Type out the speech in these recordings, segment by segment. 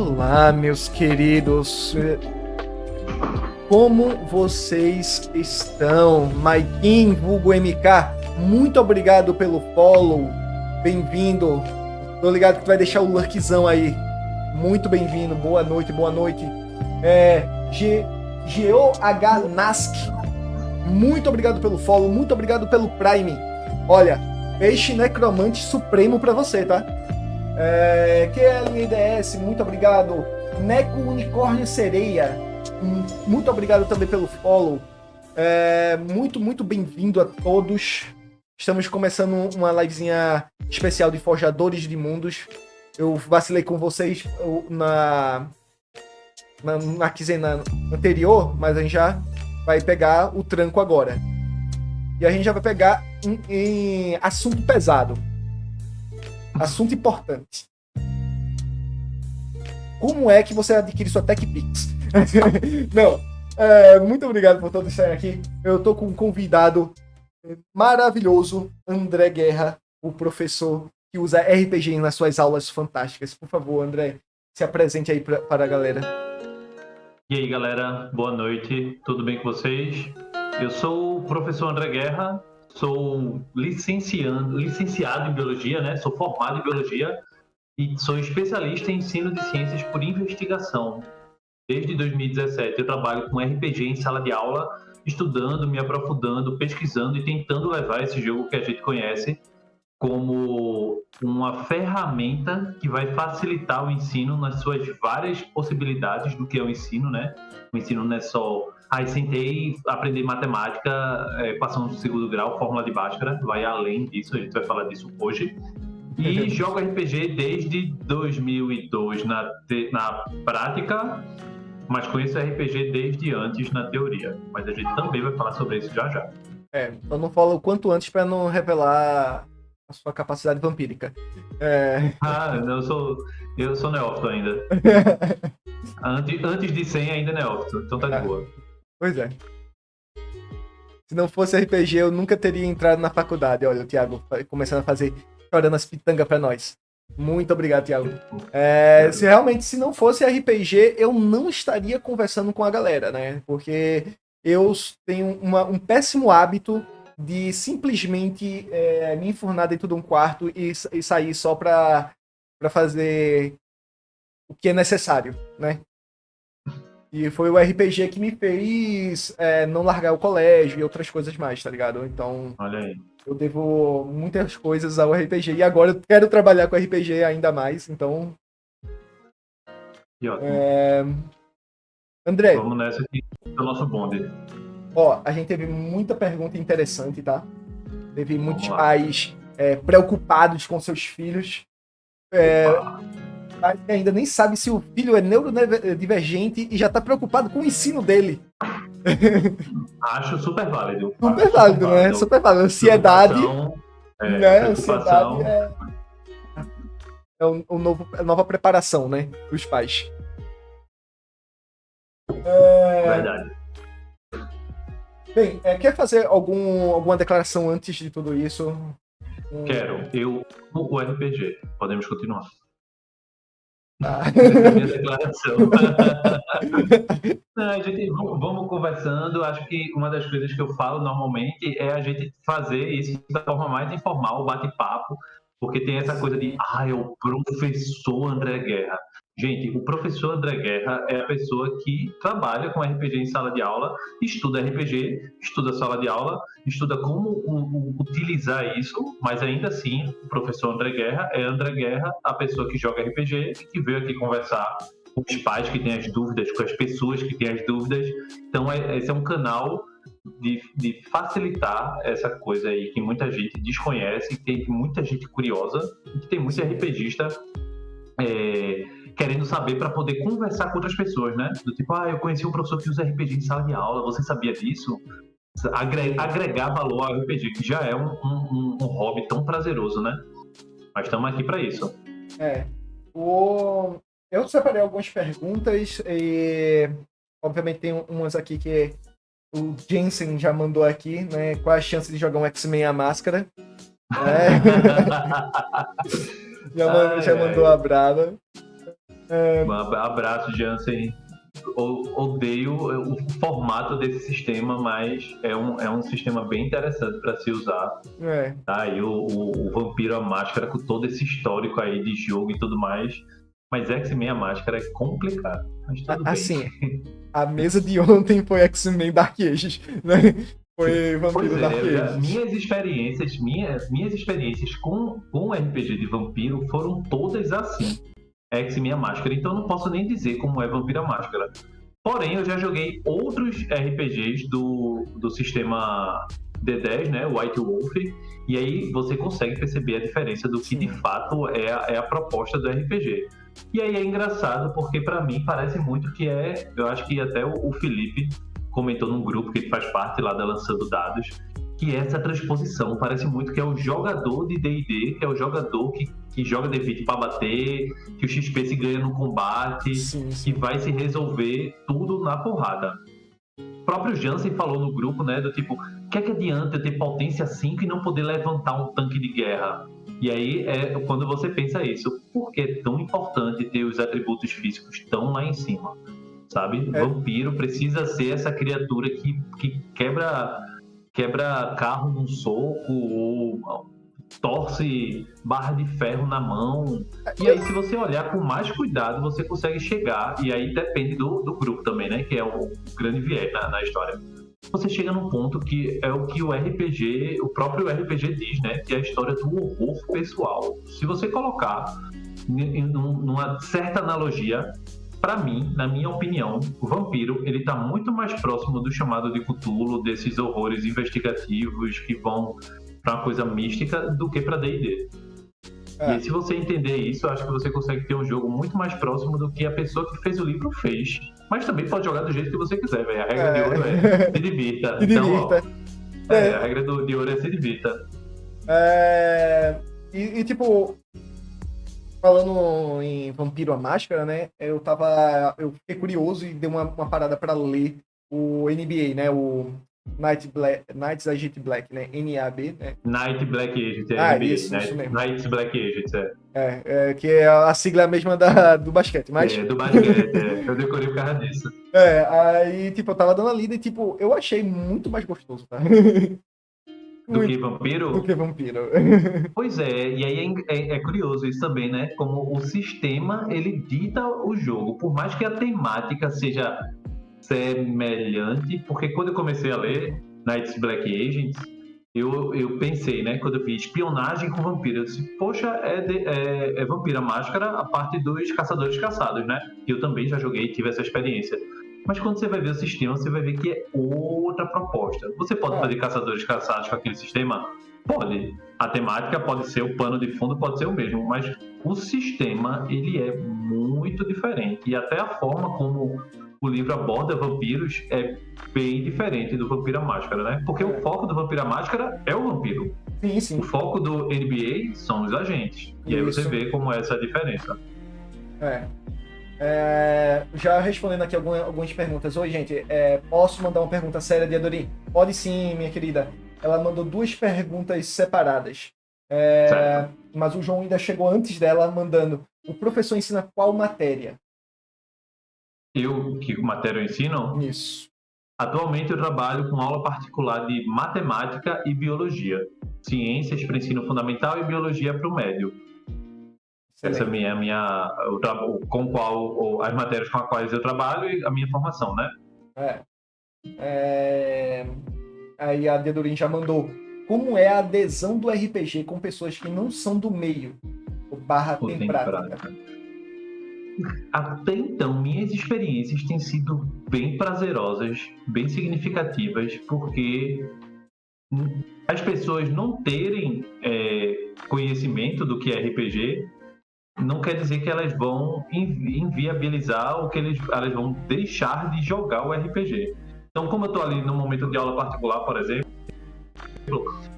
Olá, meus queridos. Como vocês estão? Maikin, vulgo MK, muito obrigado pelo follow. Bem-vindo. Tô ligado que tu vai deixar o lurkzão aí. Muito bem-vindo. Boa noite, boa noite. GeoHNask, muito obrigado pelo follow, muito obrigado pelo Prime. Olha, peixe necromante supremo pra você, tá? QLIDS, muito obrigado. Neco Unicórnio Sereia, muito obrigado também pelo follow. Muito bem-vindo a todos. Estamos começando uma livezinha especial de Forjadores de Mundos. Eu vacilei com vocês na quinzena anterior, mas a gente já vai pegar o tranco agora. E a gente já vai pegar em assunto pesado. Assunto importante. Como é que você adquire sua TechPix? Não. Muito obrigado por todos estarem aqui. Eu tô com um convidado maravilhoso, André Guerra, o professor que usa RPG nas suas aulas fantásticas. Por favor, André, se apresente aí para a galera. E aí, galera, boa noite, tudo bem com vocês? Eu sou o professor André Guerra, sou licenciado em Biologia, né? Sou formado em Biologia e sou especialista em ensino de ciências por investigação. Desde 2017 eu trabalho com RPG em sala de aula, estudando, me aprofundando, pesquisando e tentando levar esse jogo que a gente conhece como uma ferramenta que vai facilitar o ensino nas suas várias possibilidades do que é o ensino, né? O ensino não é só, sentei, aprender matemática, passando no segundo grau, fórmula de Bhaskara, vai além disso, a gente vai falar disso hoje. E jogo RPG desde 2002 na prática, mas conheço RPG desde antes na teoria. Mas a gente também vai falar sobre isso já já. Então não fala o quanto antes para não revelar a sua capacidade vampírica. Eu sou neófito ainda. Antes de 100 ainda é neófito, então tá de boa. Pois é. Se não fosse RPG, eu nunca teria entrado na faculdade. Olha, o Thiago começando a fazer chorando as pitangas pra nós. Muito obrigado, Thiago. Se não fosse RPG, eu não estaria conversando com a galera, né? Porque eu tenho um péssimo hábito de simplesmente me enfurnar dentro de um quarto e sair só pra fazer o que é necessário, né? E foi o RPG que me fez não largar o colégio e outras coisas mais, tá ligado? Então, olha aí. Eu devo muitas coisas ao RPG e agora eu quero trabalhar com RPG ainda mais, então... Que ótimo. André... Vamos nessa aqui do nosso bonde. Ó, a gente teve muita pergunta interessante, tá? Teve muitos pais preocupados com seus filhos. Ainda nem sabe se o filho é neurodivergente e já tá preocupado com o ensino dele. Acho super válido. Super válido, né? Super válido. Ansiedade. Né? Ansiedade a nova preparação, né? Dos pais. Verdade. Bem, quer fazer alguma declaração antes de tudo isso? Quero. Eu amo o RPG. Podemos continuar. Essa é a minha declaração. Vamos conversando. Acho que uma das coisas que eu falo normalmente é a gente fazer isso da forma mais informal, bate-papo, porque tem essa coisa de é o professor André Guerra. Gente, o professor André Guerra é a pessoa que trabalha com RPG em sala de aula, estuda RPG, estuda sala de aula, estuda como utilizar isso, mas ainda assim, o professor André Guerra é André Guerra, a pessoa que joga RPG e que veio aqui conversar com os pais que têm as dúvidas, com as pessoas que têm as dúvidas. Então, esse é um canal de facilitar essa coisa aí que muita gente desconhece, que tem muita gente curiosa, e que tem muito RPGista querendo saber para poder conversar com outras pessoas, né? Do tipo, eu conheci um professor que usa RPG em sala de aula, você sabia disso? Agregar valor ao RPG, que já é um hobby tão prazeroso, né? Mas estamos aqui para isso. Eu separei algumas perguntas e, obviamente, tem umas aqui que o Jensen já mandou aqui, né? Qual a chance de jogar um X-Men a máscara? Já mandou a brava. Abraço, Jansen. Odeio o formato desse sistema, mas é um sistema bem interessante para se usar. Tá? E o Vampiro a Máscara, com todo esse histórico aí de jogo e tudo mais. Mas X-Men a Máscara é complicado. Mas tudo Assim, bem. a mesa de ontem foi X-Men Dark Ages, né? Foi Vampiro Dark Ages. Minhas experiências com RPG de vampiro foram todas assim. X-Men a Máscara. Então eu não posso nem dizer como é Vampiro a Máscara. Porém, eu já joguei outros RPGs do sistema D10, né? White Wolf. E aí você consegue perceber a diferença do que de fato é a proposta do RPG. E aí é engraçado porque para mim parece muito que eu acho que até o Felipe comentou num grupo que ele faz parte lá da Lançando Dados, que essa transposição parece muito que é o jogador de D&D, que é o jogador que joga D20 para bater, que o XP se ganha no combate, que vai se resolver tudo na porrada. O próprio Jansen falou no grupo, né, do tipo, o que é que adianta eu ter potência 5 e não poder levantar um tanque de guerra? E aí é quando você pensa isso, por que é tão importante ter os atributos físicos tão lá em cima? Sabe? Vampiro precisa ser essa criatura que quebra carro num soco ou torce barra de ferro na mão. E aí, se você olhar com mais cuidado, você consegue chegar, e aí depende do grupo também, né? Que é o grande viés na história. Você chega num ponto que é o que o próprio RPG diz, né? Que é a história do horror pessoal. Se você colocar numa certa analogia, para mim, na minha opinião, o vampiro ele tá muito mais próximo do chamado de Cthulhu, desses horrores investigativos que vão para uma coisa mística do que para D&D. E aí, se você entender isso, eu acho que você consegue ter um jogo muito mais próximo do que a pessoa que fez o livro fez. Mas também pode jogar do jeito que você quiser, velho. A regra de ouro é se divirta. Se divirta. Então, a regra de ouro é se divirta. E tipo, falando em Vampiro a Máscara, né? Eu fiquei curioso e dei uma parada pra ler o NBA, né? O Knights Agent Black, né? NAB, né? Night Black Agent, NBA. Isso mesmo. Knights Black Agent, que é a sigla mesma do basquete, mas... do basquete, eu decorei por causa disso. Aí, tipo, eu tava dando a lida e, tipo, eu achei muito mais gostoso, tá? Do que Vampiro? Do que Vampiro. Pois é, e aí é curioso isso também, né? Como o sistema, ele dita o jogo. Por mais que a temática seja semelhante, porque quando eu comecei a ler Knights Black Agents, eu pensei, né? Quando eu vi espionagem com vampiro, eu disse, poxa, é Vampiro a Máscara a parte dos caçadores caçados, né? Que eu também já joguei e tive essa experiência. Mas quando você vai ver o sistema, você vai ver que é outra proposta. Você pode fazer caçadores caçados com aquele sistema? Pode. A temática pode ser, o pano de fundo pode ser o mesmo, mas o sistema, ele é muito diferente. E até a forma como o livro aborda vampiros é bem diferente do Vampiro à Máscara, né? Porque o foco do Vampiro à Máscara é o vampiro. Sim. O foco do NBA são os agentes. E aí você vê como é essa diferença. Já respondendo aqui algumas perguntas. Oi, gente, posso mandar uma pergunta séria de Adorim? Pode sim, minha querida. Ela mandou 2 perguntas separadas. Mas o João ainda chegou antes dela mandando: o professor ensina qual matéria? Que matéria eu ensino? Isso. Atualmente eu trabalho com aula particular de matemática e biologia. Ciências para ensino fundamental e biologia para o médio. Essa é as matérias com as quais eu trabalho e a minha formação, né? Aí a Dedorim já mandou: como é a adesão do RPG com pessoas que não são do meio? Tem prática. Até então, minhas experiências têm sido bem prazerosas, bem significativas, porque as pessoas não terem conhecimento do que é RPG não quer dizer que elas vão inviabilizar ou que elas vão deixar de jogar o RPG. Então, como eu estou ali no momento de aula particular, por exemplo,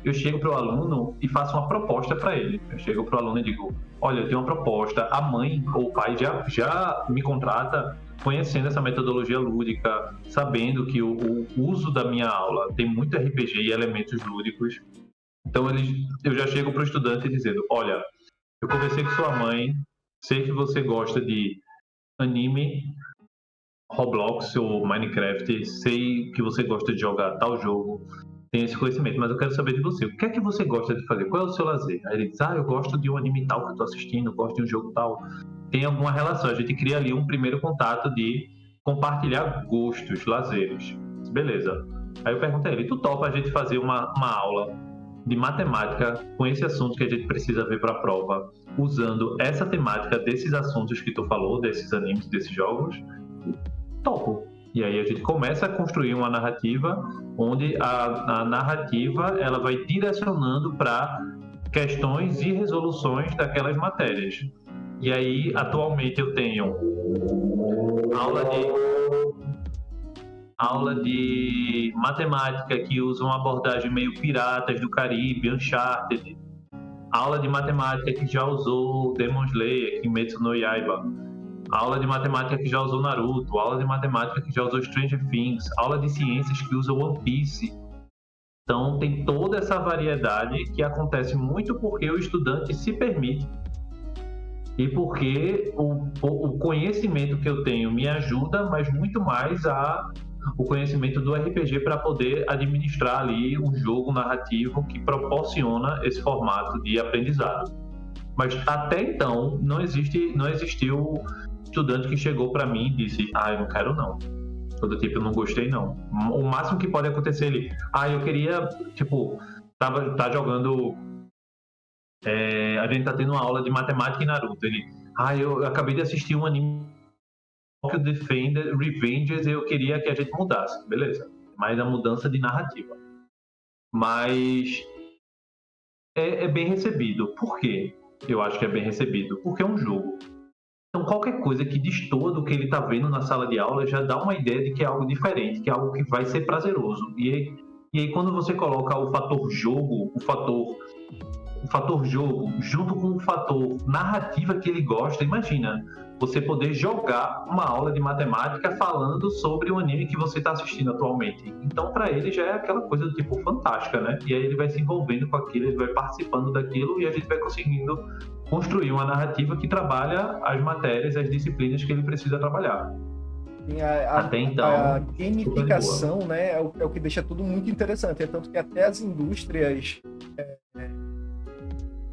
eu chego para o aluno e faço uma proposta para ele. Eu chego para o aluno e digo: olha, eu tenho uma proposta, a mãe ou o pai já me contrata conhecendo essa metodologia lúdica, sabendo que o uso da minha aula tem muito RPG e elementos lúdicos. Então, eu já chego para o estudante dizendo: olha, eu conversei com sua mãe, sei que você gosta de anime, Roblox ou Minecraft, sei que você gosta de jogar tal jogo, tem esse conhecimento, mas eu quero saber de você. O que é que você gosta de fazer? Qual é o seu lazer? Aí ele diz, eu gosto de um anime tal que eu tô assistindo, eu gosto de um jogo tal. Tem alguma relação, a gente cria ali um primeiro contato de compartilhar gostos, lazeres. Beleza. Aí eu pergunto a ele, tu topa a gente fazer uma aula de matemática com esse assunto que a gente precisa ver para a prova, usando essa temática desses assuntos que tu falou, desses animes, desses jogos? Topo. E aí a gente começa a construir uma narrativa onde a narrativa ela vai direcionando para questões e resoluções daquelas matérias. E aí, atualmente, eu tenho aula de matemática que usa uma abordagem meio Piratas do Caribe, Uncharted. Aula de matemática que já usou Demon Slayer, Kimetsu no Yaiba. Aula de matemática que já usou Naruto. Aula de matemática que já usou Stranger Things. Aula de ciências que usa One Piece. Então, tem toda essa variedade que acontece muito porque o estudante se permite e porque o conhecimento que eu tenho me ajuda, mas muito mais o conhecimento do RPG para poder administrar ali um jogo narrativo que proporciona esse formato de aprendizado. Mas até então não existiu estudante que chegou para mim e disse, eu não quero não. Todo tipo, eu não gostei não. O máximo que pode acontecer ali, eu queria, tá jogando, a gente tá tendo uma aula de matemática em Naruto. Ele, eu acabei de assistir um anime Tokyo Defender Revengers e eu queria que a gente mudasse, beleza. Mas a mudança de narrativa. Mas é bem recebido. Por quê? Eu acho que é bem recebido. Porque é um jogo. Então, qualquer coisa que destoa do que ele está vendo na sala de aula já dá uma ideia de que é algo diferente, que é algo que vai ser prazeroso. E aí quando você coloca o fator jogo, o fator jogo, junto com o fator narrativa que ele gosta, imagina você poder jogar uma aula de matemática falando sobre o anime que você está assistindo atualmente. Então, para ele já é aquela coisa do tipo fantástica, né? E aí ele vai se envolvendo com aquilo, ele vai participando daquilo e a gente vai conseguindo construir uma narrativa que trabalha as matérias, as disciplinas que ele precisa trabalhar. Até então, a gamificação, né, é o que deixa tudo muito interessante. É tanto que até as indústrias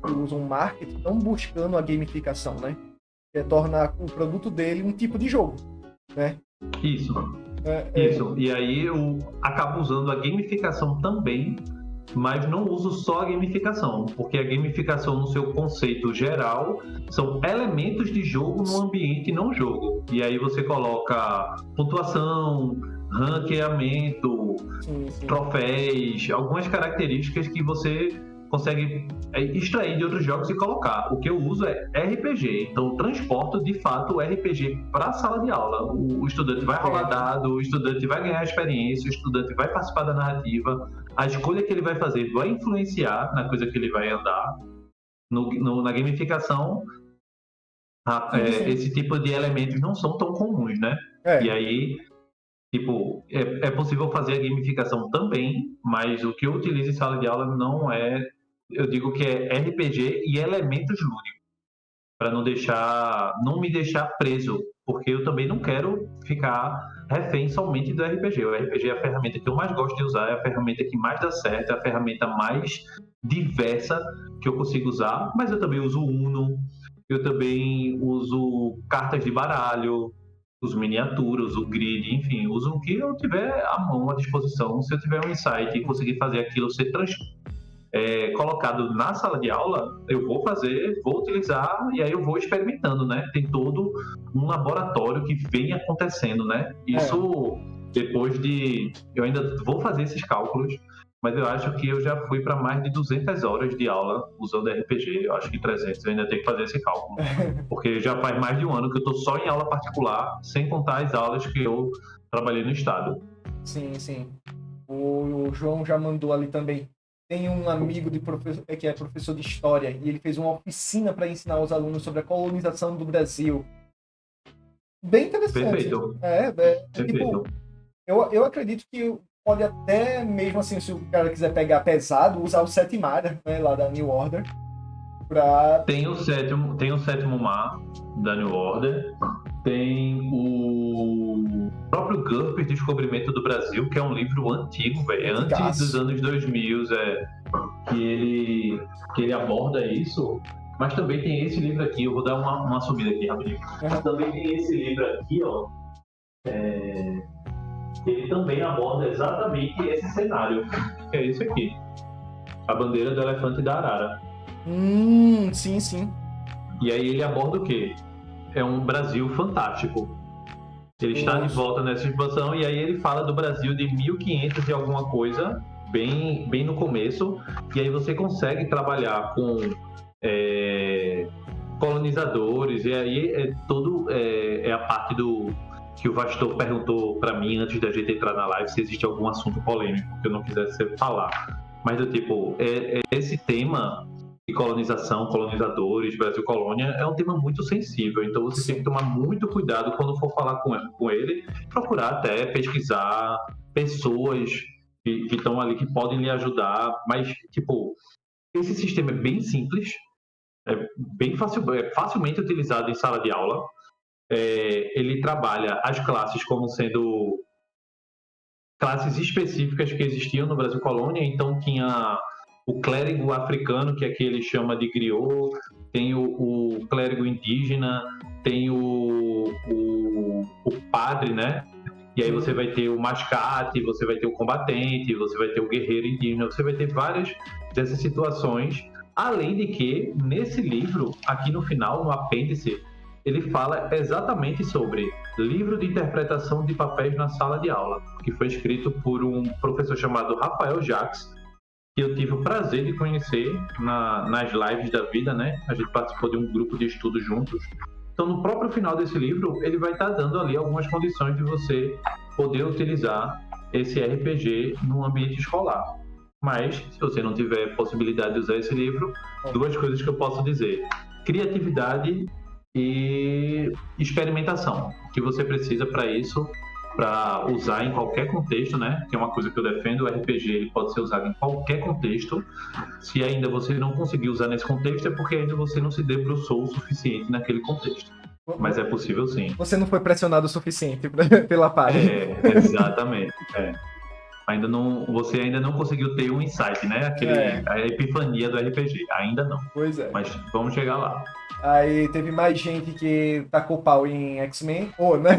que usam marketing estão buscando a gamificação, né? Que torna o produto dele um tipo de jogo, né? Isso. Isso. E aí eu acabo usando a gamificação também, mas não uso só a gamificação, porque a gamificação no seu conceito geral são elementos de jogo no ambiente não jogo. E aí você coloca pontuação, ranqueamento, troféus, algumas características que você consegue extrair de outros jogos e colocar. O que eu uso é RPG, então eu transporto de fato o RPG para a sala de aula. O estudante vai rolar dado, o estudante vai ganhar experiência, o estudante vai participar da narrativa, a escolha que ele vai fazer vai influenciar na coisa que ele vai andar. Na gamificação, esse tipo de elementos não são tão comuns, né? E aí, é possível fazer a gamificação também, mas o que eu utilizo em sala de aula não é, eu digo que é RPG e elementos lúdicos, para não me deixar preso, porque eu também não quero ficar refém somente do RPG. O RPG é a ferramenta que eu mais gosto de usar, é a ferramenta que mais dá certo, é a ferramenta mais diversa que eu consigo usar, mas eu também uso Uno, eu também uso cartas de baralho, uso miniaturas, uso grid, enfim, uso o que eu tiver à mão, à disposição. Se eu tiver um insight e conseguir fazer aquilo ser colocado na sala de aula, eu vou fazer, vou utilizar e aí eu vou experimentando, né? Tem todo um laboratório que vem acontecendo, né? Isso depois de... Eu ainda vou fazer esses cálculos, mas eu acho que eu já fui para mais de 200 horas de aula usando RPG. Eu acho que 300, eu ainda tenho que fazer esse cálculo. Porque já faz mais de um ano que eu estou só em aula particular, sem contar as aulas que eu trabalhei no estado. Sim, sim. O João já mandou ali também. Tem um amigo que é professor de história e ele fez uma oficina para ensinar os alunos sobre a colonização do Brasil. Bem interessante. Perfeito. Perfeito. Tipo, eu acredito que pode até, mesmo assim, se o cara quiser pegar pesado, usar o sétimo mar, né, lá da New Order. Tem o sétimo mar da New Order. Tem o próprio GURPS Descobrimento do Brasil, que é um livro antigo, velho, antes dos anos 2000, que ele aborda isso. Mas também tem esse livro aqui, eu vou dar uma subida aqui rapidinho. Também tem esse livro aqui, ó, ele também aborda exatamente esse cenário, que é esse aqui. A bandeira do elefante da arara. Sim, sim. E aí ele aborda o quê? É um Brasil fantástico. Ele está de volta nessa expansão e aí ele fala do Brasil de 1500 e alguma coisa, bem no começo, e aí você consegue trabalhar com colonizadores, e aí é a parte do que o Vastor perguntou para mim antes da gente entrar na live se existe algum assunto polêmico que eu não quisesse falar. Mas do tipo, esse tema de colonização, colonizadores, Brasil colônia, é um tema muito sensível, então você tem que tomar muito cuidado quando for falar com ele, procurar até pesquisar pessoas que estão ali, que podem lhe ajudar, mas, tipo, esse sistema é bem simples, facilmente utilizado em sala de aula, ele trabalha as classes como sendo classes específicas que existiam no Brasil colônia, então tinha o clérigo africano, que aqui ele chama de griot, tem o clérigo indígena, tem o padre, né? E aí você vai ter o mascate, você vai ter o combatente, você vai ter o guerreiro indígena, você vai ter várias dessas situações. Além de que, nesse livro, aqui no final, no apêndice, ele fala exatamente sobre livro de interpretação de papéis na sala de aula, que foi escrito por um professor chamado Rafael Jacques, que eu tive o prazer de conhecer nas lives da vida, né? A gente participou de um grupo de estudo juntos. Então, no próprio final desse livro, ele vai estar dando ali algumas condições de você poder utilizar esse RPG no ambiente escolar. Mas, se você não tiver possibilidade de usar esse livro, duas coisas que eu posso dizer: criatividade e experimentação, que você precisa para isso, para usar em qualquer contexto, né? Que é uma coisa que eu defendo, o RPG ele pode ser usado em qualquer contexto. Se ainda você não conseguir usar nesse contexto, é porque ainda você não se debruçou o suficiente naquele contexto. Mas é possível sim. Você não foi pressionado o suficiente pela página. Exatamente. Você ainda não conseguiu ter um insight, né? A epifania do RPG. Ainda não. Pois é. Mas vamos chegar lá. Aí teve mais gente que tacou pau em X-Men, né?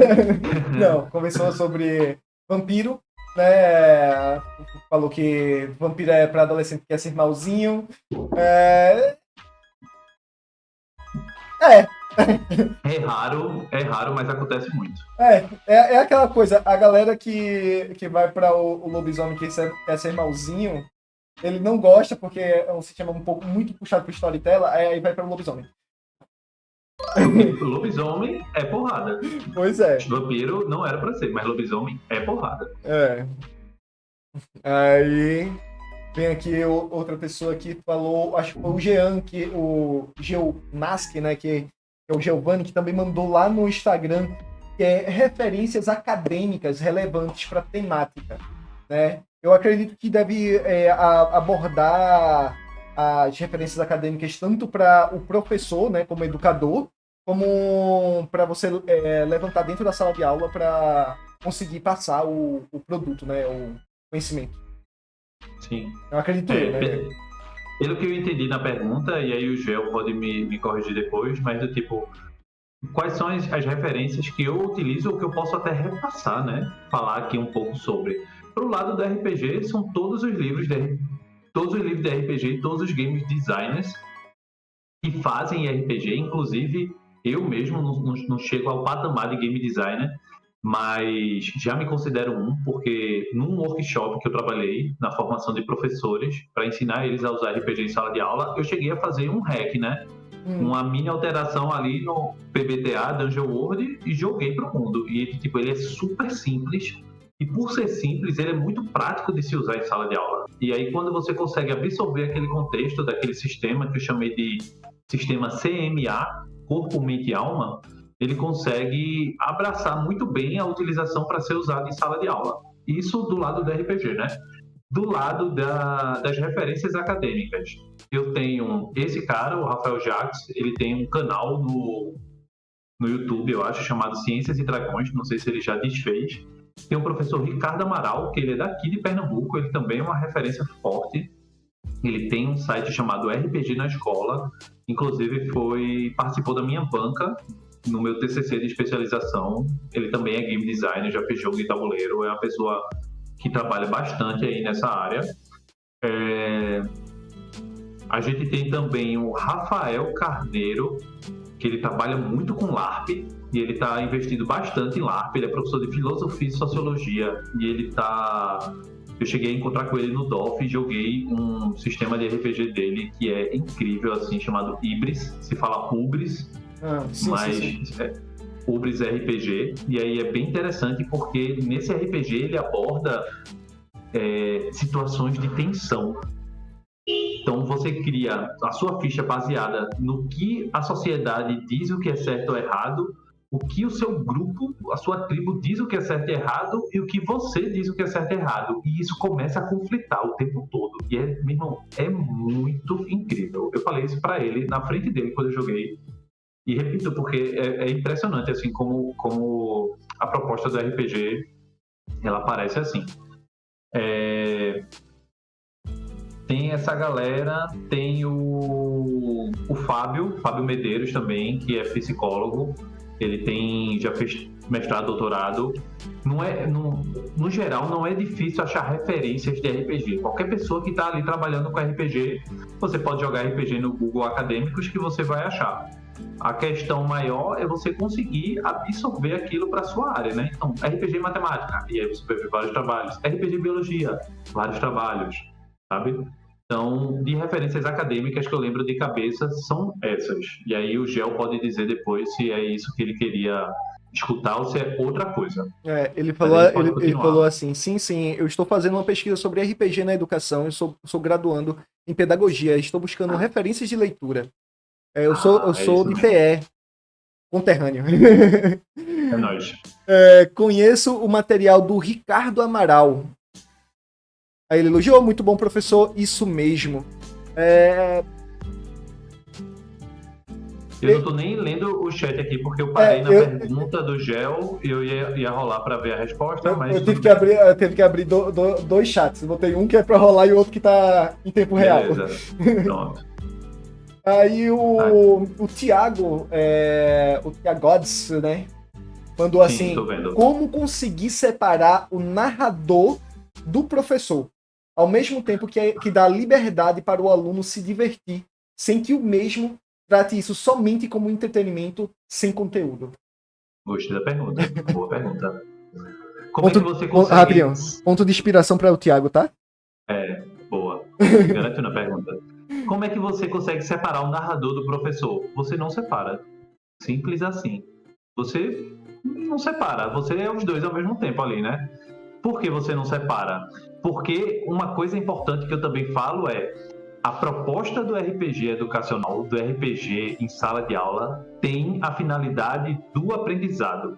Não, conversou sobre vampiro, né? Falou que vampiro é pra adolescente que quer ser malzinho. É raro, mas acontece muito. É aquela coisa, a galera que vai para o lobisomem que quer ser malzinho, ele não gosta porque é um sistema muito puxado pro storytelling, aí vai para o lobisomem. Lobisomem é porrada. Pois é. Vampiro não era pra ser, mas lobisomem é porrada. Aí vem aqui outra pessoa que falou, acho que foi o Jean, o Geonask, né, que é o Giovanni, que também mandou lá no Instagram, que é referências acadêmicas relevantes para a temática, né? Eu acredito que deve abordar as referências acadêmicas tanto para o professor, né, como educador, como para você levantar dentro da sala de aula para conseguir passar o produto, né, o conhecimento. Sim. Eu acredito, né? Pelo que eu entendi na pergunta, e aí o Gel pode me corrigir depois, mas do tipo, quais são as referências que eu utilizo ou que eu posso até repassar, né? Falar aqui um pouco sobre. Pro lado do RPG, são todos os livros de RPG e todos os game designers que fazem RPG, inclusive eu mesmo não chego ao patamar de game designer, mas já me considero porque num workshop que eu trabalhei na formação de professores para ensinar eles a usar RPG em sala de aula, eu cheguei a fazer um hack, né? Uma mini alteração ali no PBTA, Dungeon World, e joguei pro mundo. E tipo, ele é super simples, e por ser simples, ele é muito prático de se usar em sala de aula. E aí quando você consegue absorver aquele contexto daquele sistema que eu chamei de sistema CMA, Corpo, Mente e Alma, ele consegue abraçar muito bem a utilização para ser usado em sala de aula. Isso do lado do RPG, né? Do lado das referências acadêmicas, eu tenho esse cara, o Rafael Jacques, ele tem um canal no YouTube, eu acho, chamado Ciências e Dragões, não sei se ele já desfez. Tem o professor Ricardo Amaral, que ele é daqui de Pernambuco, ele também é uma referência forte. Ele tem um site chamado RPG na Escola, inclusive participou da minha banca no meu TCC de especialização. Ele também é game designer, já fez jogo de tabuleiro, é uma pessoa que trabalha bastante aí nessa área. A gente tem também o Rafael Carneiro, que ele trabalha muito com LARP, e ele está investindo bastante em LARP. Ele é professor de filosofia e sociologia, e eu cheguei a encontrar com ele no DOF e joguei um sistema de RPG dele que é incrível, assim, chamado Ibris. Se fala Ubris, mas é Ubris RPG. E aí é bem interessante porque nesse RPG ele aborda situações de tensão. Então você cria a sua ficha baseada no que a sociedade diz o que é certo ou errado, o que o seu grupo, a sua tribo diz o que é certo e errado e o que você diz o que é certo e errado. E isso começa a conflitar o tempo todo. E, meu irmão, é muito incrível. Eu falei isso pra ele, na frente dele, quando eu joguei. E repito, porque é impressionante, assim, como a proposta do RPG, ela parece assim. Tem essa galera, tem o Fábio Medeiros também, que é psicólogo. Ele já fez mestrado, doutorado. No geral, não é difícil achar referências de RPG. Qualquer pessoa que está ali trabalhando com RPG, você pode jogar RPG no Google Acadêmicos que você vai achar. A questão maior é você conseguir absorver aquilo para sua área, né? Então, RPG Matemática, e aí você vai ver vários trabalhos. RPG Biologia, vários trabalhos, sabe? Então, de referências acadêmicas que eu lembro de cabeça são essas. E aí o Gel pode dizer depois se é isso que ele queria escutar ou se é outra coisa. Ele falou assim, sim, eu estou fazendo uma pesquisa sobre RPG na educação, eu sou graduando em pedagogia, estou buscando referências de leitura. Eu sou de PE, conterrâneo. É nóis. Conheço o material do Ricardo Amaral. Aí ele elogiou, muito bom, professor, isso mesmo. Eu não tô nem lendo o chat aqui, porque eu parei na pergunta do Gel e eu ia rolar para ver a resposta, mas... Eu tive que abrir dois chats. Eu botei um que é para rolar e o outro que tá em tempo real. Beleza, pronto. Aí o Thiago, o Thiagodes, né, mandou assim, como conseguir separar o narrador do professor, ao mesmo tempo que dá liberdade para o aluno se divertir, sem que o mesmo trate isso somente como entretenimento sem conteúdo. Gostei da pergunta, boa pergunta. Como é que você consegue... Rapidinho, ponto de inspiração para o Thiago, tá? Boa. Garanto na pergunta. Como é que você consegue separar o narrador do professor? Você não separa. Simples assim. Você não separa. Você é os dois ao mesmo tempo ali, né? Por que você não separa? Porque uma coisa importante que eu também falo a proposta do RPG educacional, do RPG em sala de aula, tem a finalidade do aprendizado.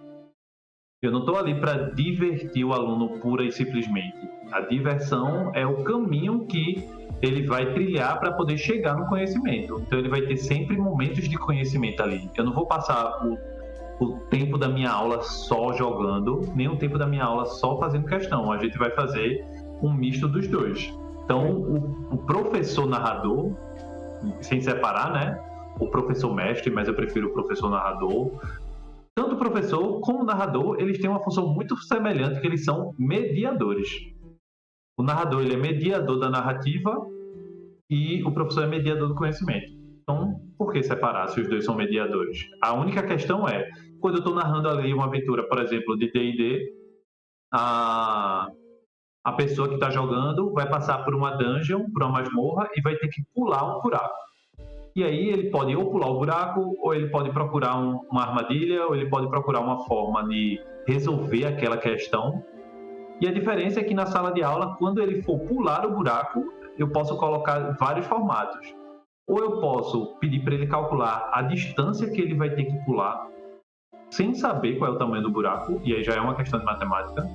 Eu não estou ali para divertir o aluno pura e simplesmente. A diversão é o caminho que ele vai trilhar para poder chegar no conhecimento. Então ele vai ter sempre momentos de conhecimento ali. Eu não vou passar o tempo da minha aula só jogando, nem o tempo da minha aula só fazendo questão. A gente vai fazer um misto dos dois. Então o professor narrador, sem separar, né? O professor mestre, mas eu prefiro o professor narrador. Tanto o professor como o narrador, eles têm uma função muito semelhante, que eles são mediadores. O narrador, ele é mediador da narrativa e o professor é mediador do conhecimento. Então, por que separar se os dois são mediadores? A única questão quando eu estou narrando ali uma aventura, por exemplo, de D&D, a pessoa que está jogando vai passar por uma dungeon, por uma masmorra e vai ter que pular um buraco. E aí ele pode ou pular o buraco, ou ele pode procurar uma armadilha, ou ele pode procurar uma forma de resolver aquela questão. E a diferença é que na sala de aula, quando ele for pular o buraco, eu posso colocar vários formatos. Ou eu posso pedir para ele calcular a distância que ele vai ter que pular, sem saber qual é o tamanho do buraco, e aí já é uma questão de matemática.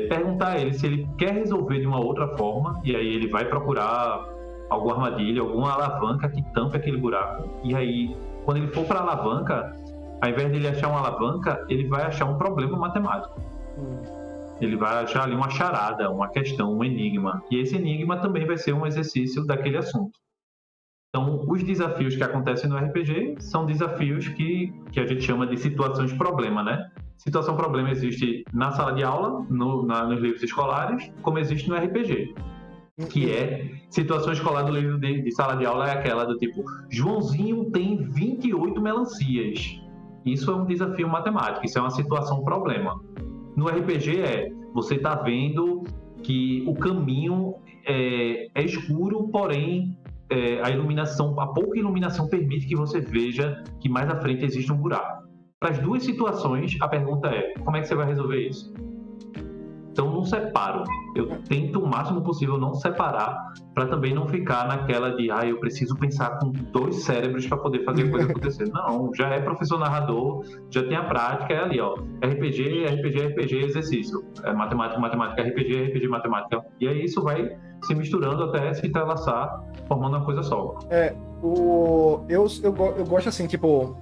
Perguntar a ele se ele quer resolver de uma outra forma, e aí ele vai procurar alguma armadilha, alguma alavanca que tampe aquele buraco. E aí, quando ele for para a alavanca, ao invés de ele achar uma alavanca, ele vai achar um problema matemático. Ele vai achar ali uma charada, uma questão, um enigma. E esse enigma também vai ser um exercício daquele assunto. Então, os desafios que acontecem no RPG são desafios que a gente chama de situações-problema, né? Situação-problema existe na sala de aula, nos livros escolares, como existe no RPG. Que é, situação escolar do livro de sala de aula é aquela do tipo, Joãozinho tem 28 melancias. Isso é um desafio matemático, isso é uma situação-problema. No RPG você está vendo que o caminho é escuro, porém a pouca iluminação permite que você veja que mais à frente existe um buraco. Para as duas situações, a pergunta é, como é que você vai resolver isso? Então, não separo. Eu tento o máximo possível não separar para também não ficar naquela de eu preciso pensar com 2 cérebros para poder fazer a coisa acontecer. Não, já é professor narrador, já tem a prática, é ali, ó. RPG, RPG, RPG, exercício. Matemática, matemática, RPG, RPG, matemática. E aí isso vai se misturando até se entrelaçar, formando uma coisa só. Eu gosto assim, tipo,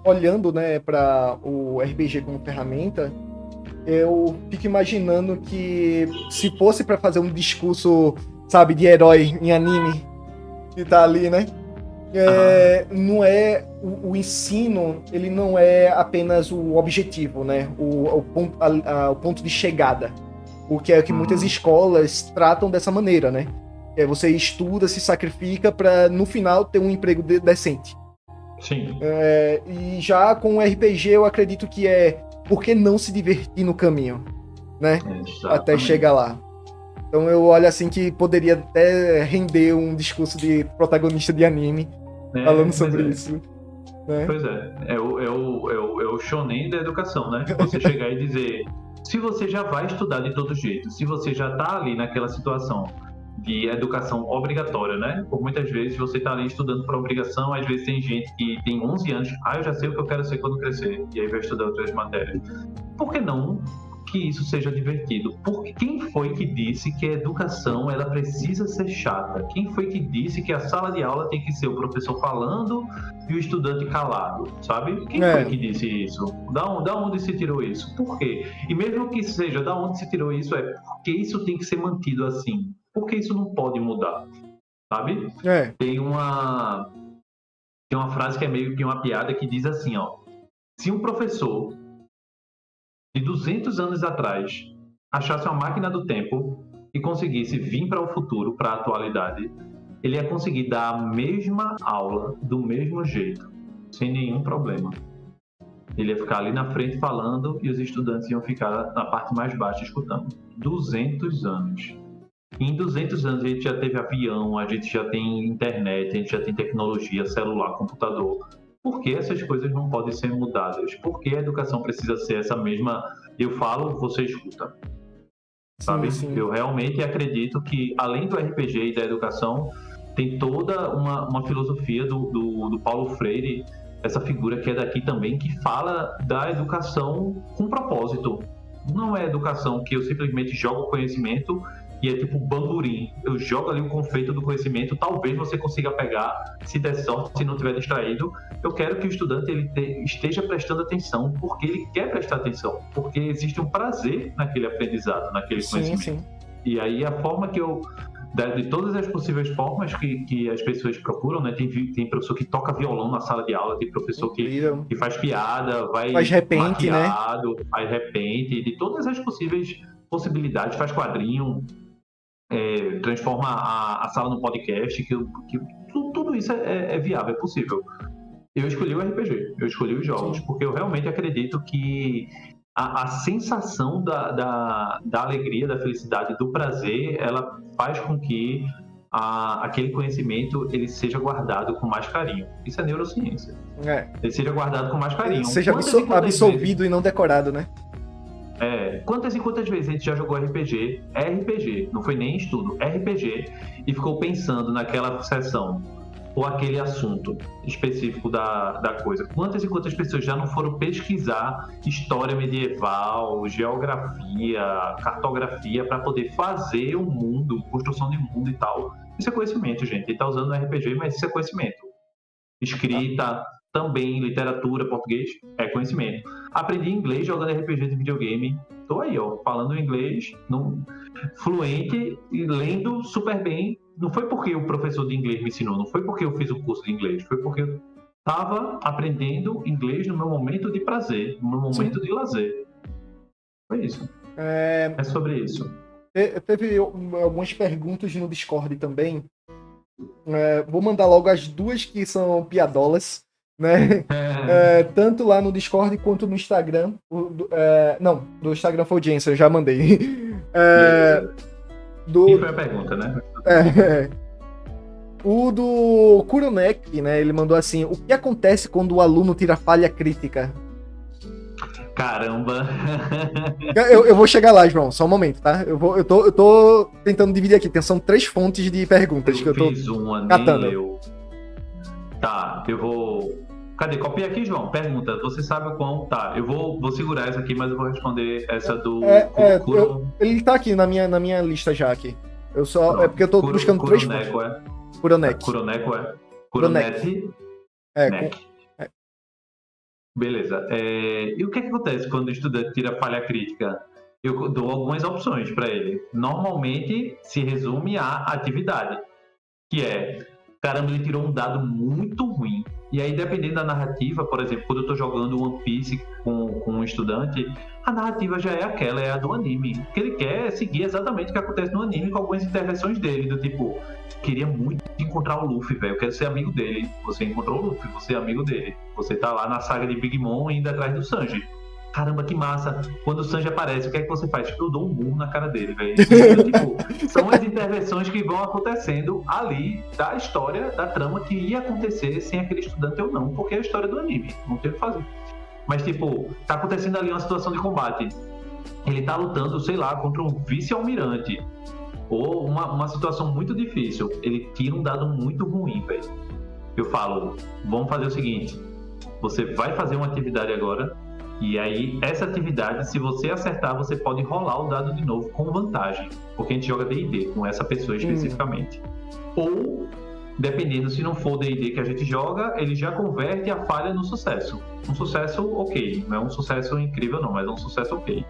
olhando, né, para o RPG como ferramenta, eu fico imaginando que se fosse pra fazer um discurso, sabe, de herói em anime, que tá ali, né? Não é o ensino, ele não é apenas o objetivo, né? O ponto de chegada. O que é que muitas escolas tratam dessa maneira, né? Você estuda, se sacrifica pra no final ter um emprego decente. Sim. E já com o RPG eu acredito que por que não se divertir no caminho, né? Exatamente. Até chegar lá. Então eu olho assim que poderia até render um discurso de protagonista de anime falando sobre isso. Né? Pois é o shonen da educação, né? Você chegar e dizer, se você já vai estudar de todo jeito, se você já tá ali naquela situação de educação obrigatória, né? Por muitas vezes você tá ali estudando por obrigação, às vezes tem gente que tem 11 anos, eu já sei o que eu quero ser quando crescer, e aí vai estudar outras matérias. Por que não que isso seja divertido? Porque quem foi que disse que a educação ela precisa ser chata? Quem foi que disse que a sala de aula tem que ser o professor falando e o estudante calado, sabe? Quem foi que disse isso? Da onde se tirou isso? Por quê? E mesmo que seja da onde se tirou isso, porque isso tem que ser mantido assim. Porque isso não pode mudar, sabe? Tem uma frase que é meio que uma piada que diz assim, ó, se um professor de 200 anos atrás achasse uma máquina do tempo e conseguisse vir para o futuro, para a atualidade, ele ia conseguir dar a mesma aula do mesmo jeito, sem nenhum problema. Ele ia ficar ali na frente falando e os estudantes iam ficar na parte mais baixa escutando. 200 anos. Em 200 anos a gente já teve avião, a gente já tem internet, a gente já tem tecnologia, celular, computador. Por que essas coisas não podem ser mudadas? Por que a educação precisa ser essa mesma, eu falo, você escuta? Sabe? Sim. Eu realmente acredito que, além do RPG e da educação, tem toda uma filosofia do Paulo Freire, essa figura que é daqui também, que fala da educação com propósito. Não é educação que eu simplesmente jogo conhecimento e é tipo bamburim. Eu jogo ali o confeito do conhecimento, talvez você consiga pegar, se der sorte, se não estiver distraído. Eu quero que o estudante esteja prestando atenção, porque ele quer prestar atenção, porque existe um prazer naquele aprendizado, naquele conhecimento. Sim. E aí a forma que de todas as possíveis formas que as pessoas procuram, né? Tem professor que toca violão na sala de aula, tem professor que faz piada, faz repente, maquiado, né? Faz repente, de todas as possíveis possibilidades, faz quadrinho, transforma a sala num podcast, que tudo isso é viável, é possível. Eu escolhi o RPG, eu escolhi os jogos, porque eu realmente acredito que a sensação da alegria, da felicidade, do prazer, ela faz com que aquele conhecimento ele seja guardado com mais carinho. Isso é neurociência. Ele seja guardado com mais carinho. Seja absorvido e não decorado, né? Quantas e quantas vezes a gente já jogou RPG, não foi nem estudo, RPG, e ficou pensando naquela sessão ou aquele assunto específico da coisa. Quantas e quantas pessoas já não foram pesquisar história medieval, geografia, cartografia, para poder fazer um mundo, construção de mundo e tal. Isso é conhecimento, gente. Ele tá usando o RPG, mas isso é conhecimento. Escrita, também literatura, português, é conhecimento. Aprendi inglês jogando RPG de videogame. Tô aí, ó, falando inglês fluente e lendo super bem. Não foi porque o professor de inglês me ensinou, não foi porque eu fiz um curso de inglês, foi porque eu estava aprendendo inglês no meu momento de prazer, no meu momento de lazer. Foi isso. É sobre isso. Teve algumas perguntas no Discord também. Vou mandar logo as duas que são piadolas, né? Tanto lá no Discord quanto no Instagram. Não, do Instagram foi o Jensen, eu já mandei. E foi a pergunta, né? O do Kuronek, né? Ele mandou assim: o que acontece quando o aluno tira falha crítica? Caramba! Eu vou chegar lá, João, só um momento, tá? Eu tô tentando dividir aqui. São 3 fontes de perguntas que eu tô catando. Tá, eu vou. Cadê? Copia aqui, João. Pergunta. Você sabe o quão. Tá, eu vou segurar essa aqui, mas eu vou responder essa do. Ele tá aqui na minha lista já aqui. Eu só. Pronto. É porque eu tô buscando 3 fontes. Kuronek. Kuronek. Beleza. E o que acontece quando o estudante tira falha crítica? Eu dou algumas opções para ele. Normalmente se resume à atividade, que é, caramba, ele tirou um dado muito ruim. E aí, dependendo da narrativa, por exemplo, quando eu estou jogando One Piece com um estudante, a narrativa já é aquela, é a do anime. O que ele quer é seguir exatamente o que acontece no anime com algumas intervenções dele, do tipo, queria muito encontrar o Luffy, velho, eu quero ser amigo dele. Você encontrou o Luffy, você é amigo dele. Você tá lá na saga de Big Mom indo atrás do Sanji. Caramba, que massa. Quando o Sanji aparece, o que é que você faz? Eu dou um murro na cara dele, velho. Tipo, são as intervenções que vão acontecendo ali da história, da trama que ia acontecer sem aquele estudante ou não, porque é a história do anime, não tem o que fazer. Mas, tipo, tá acontecendo ali uma situação de combate. Ele tá lutando, sei lá, contra um vice-almirante. Ou uma situação muito difícil. Ele tira um dado muito ruim, velho. Eu falo, vamos fazer o seguinte. Você vai fazer uma atividade agora. E aí, essa atividade, se você acertar, você pode rolar o dado de novo com vantagem. Porque a gente joga D&D com essa pessoa especificamente. Ou, dependendo, se não for D&D que a gente joga, ele já converte a falha no sucesso. Um sucesso ok. Não é um sucesso incrível não, mas é um sucesso ok.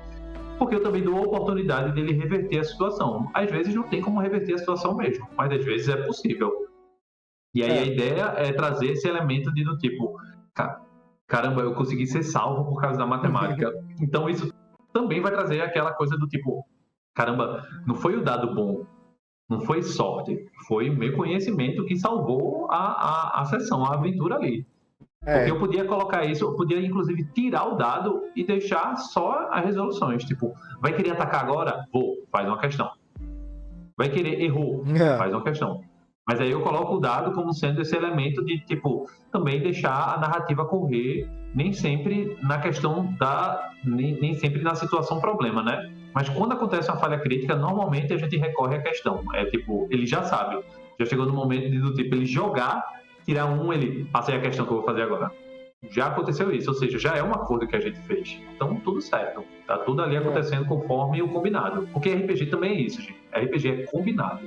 Porque eu também dou a oportunidade dele reverter a situação. Às vezes não tem como reverter a situação mesmo, mas às vezes é possível. E aí a ideia é trazer esse elemento de do tipo... Caramba, eu consegui ser salvo por causa da matemática. Então isso também vai trazer aquela coisa do tipo, caramba, não foi o dado bom, não foi sorte, foi o meu conhecimento que salvou a sessão, a aventura ali. Porque eu podia colocar isso, eu podia inclusive tirar o dado e deixar só as resoluções. Tipo, vai querer atacar agora? Vou, faz uma questão. Vai querer, errou, faz uma questão. Mas aí eu coloco o dado como sendo esse elemento de, tipo, também deixar a narrativa correr, nem sempre na questão nem sempre na situação problema, né? Mas quando acontece uma falha crítica, normalmente a gente recorre à questão. É tipo, ele já sabe. Já chegou no momento de, do tipo, ele jogar, tirar ele passei a questão que eu vou fazer agora. Já aconteceu isso, ou seja, já é um acordo que a gente fez. Então, tudo certo. Tá tudo ali acontecendo conforme o combinado. Porque RPG também é isso, gente. RPG é combinado.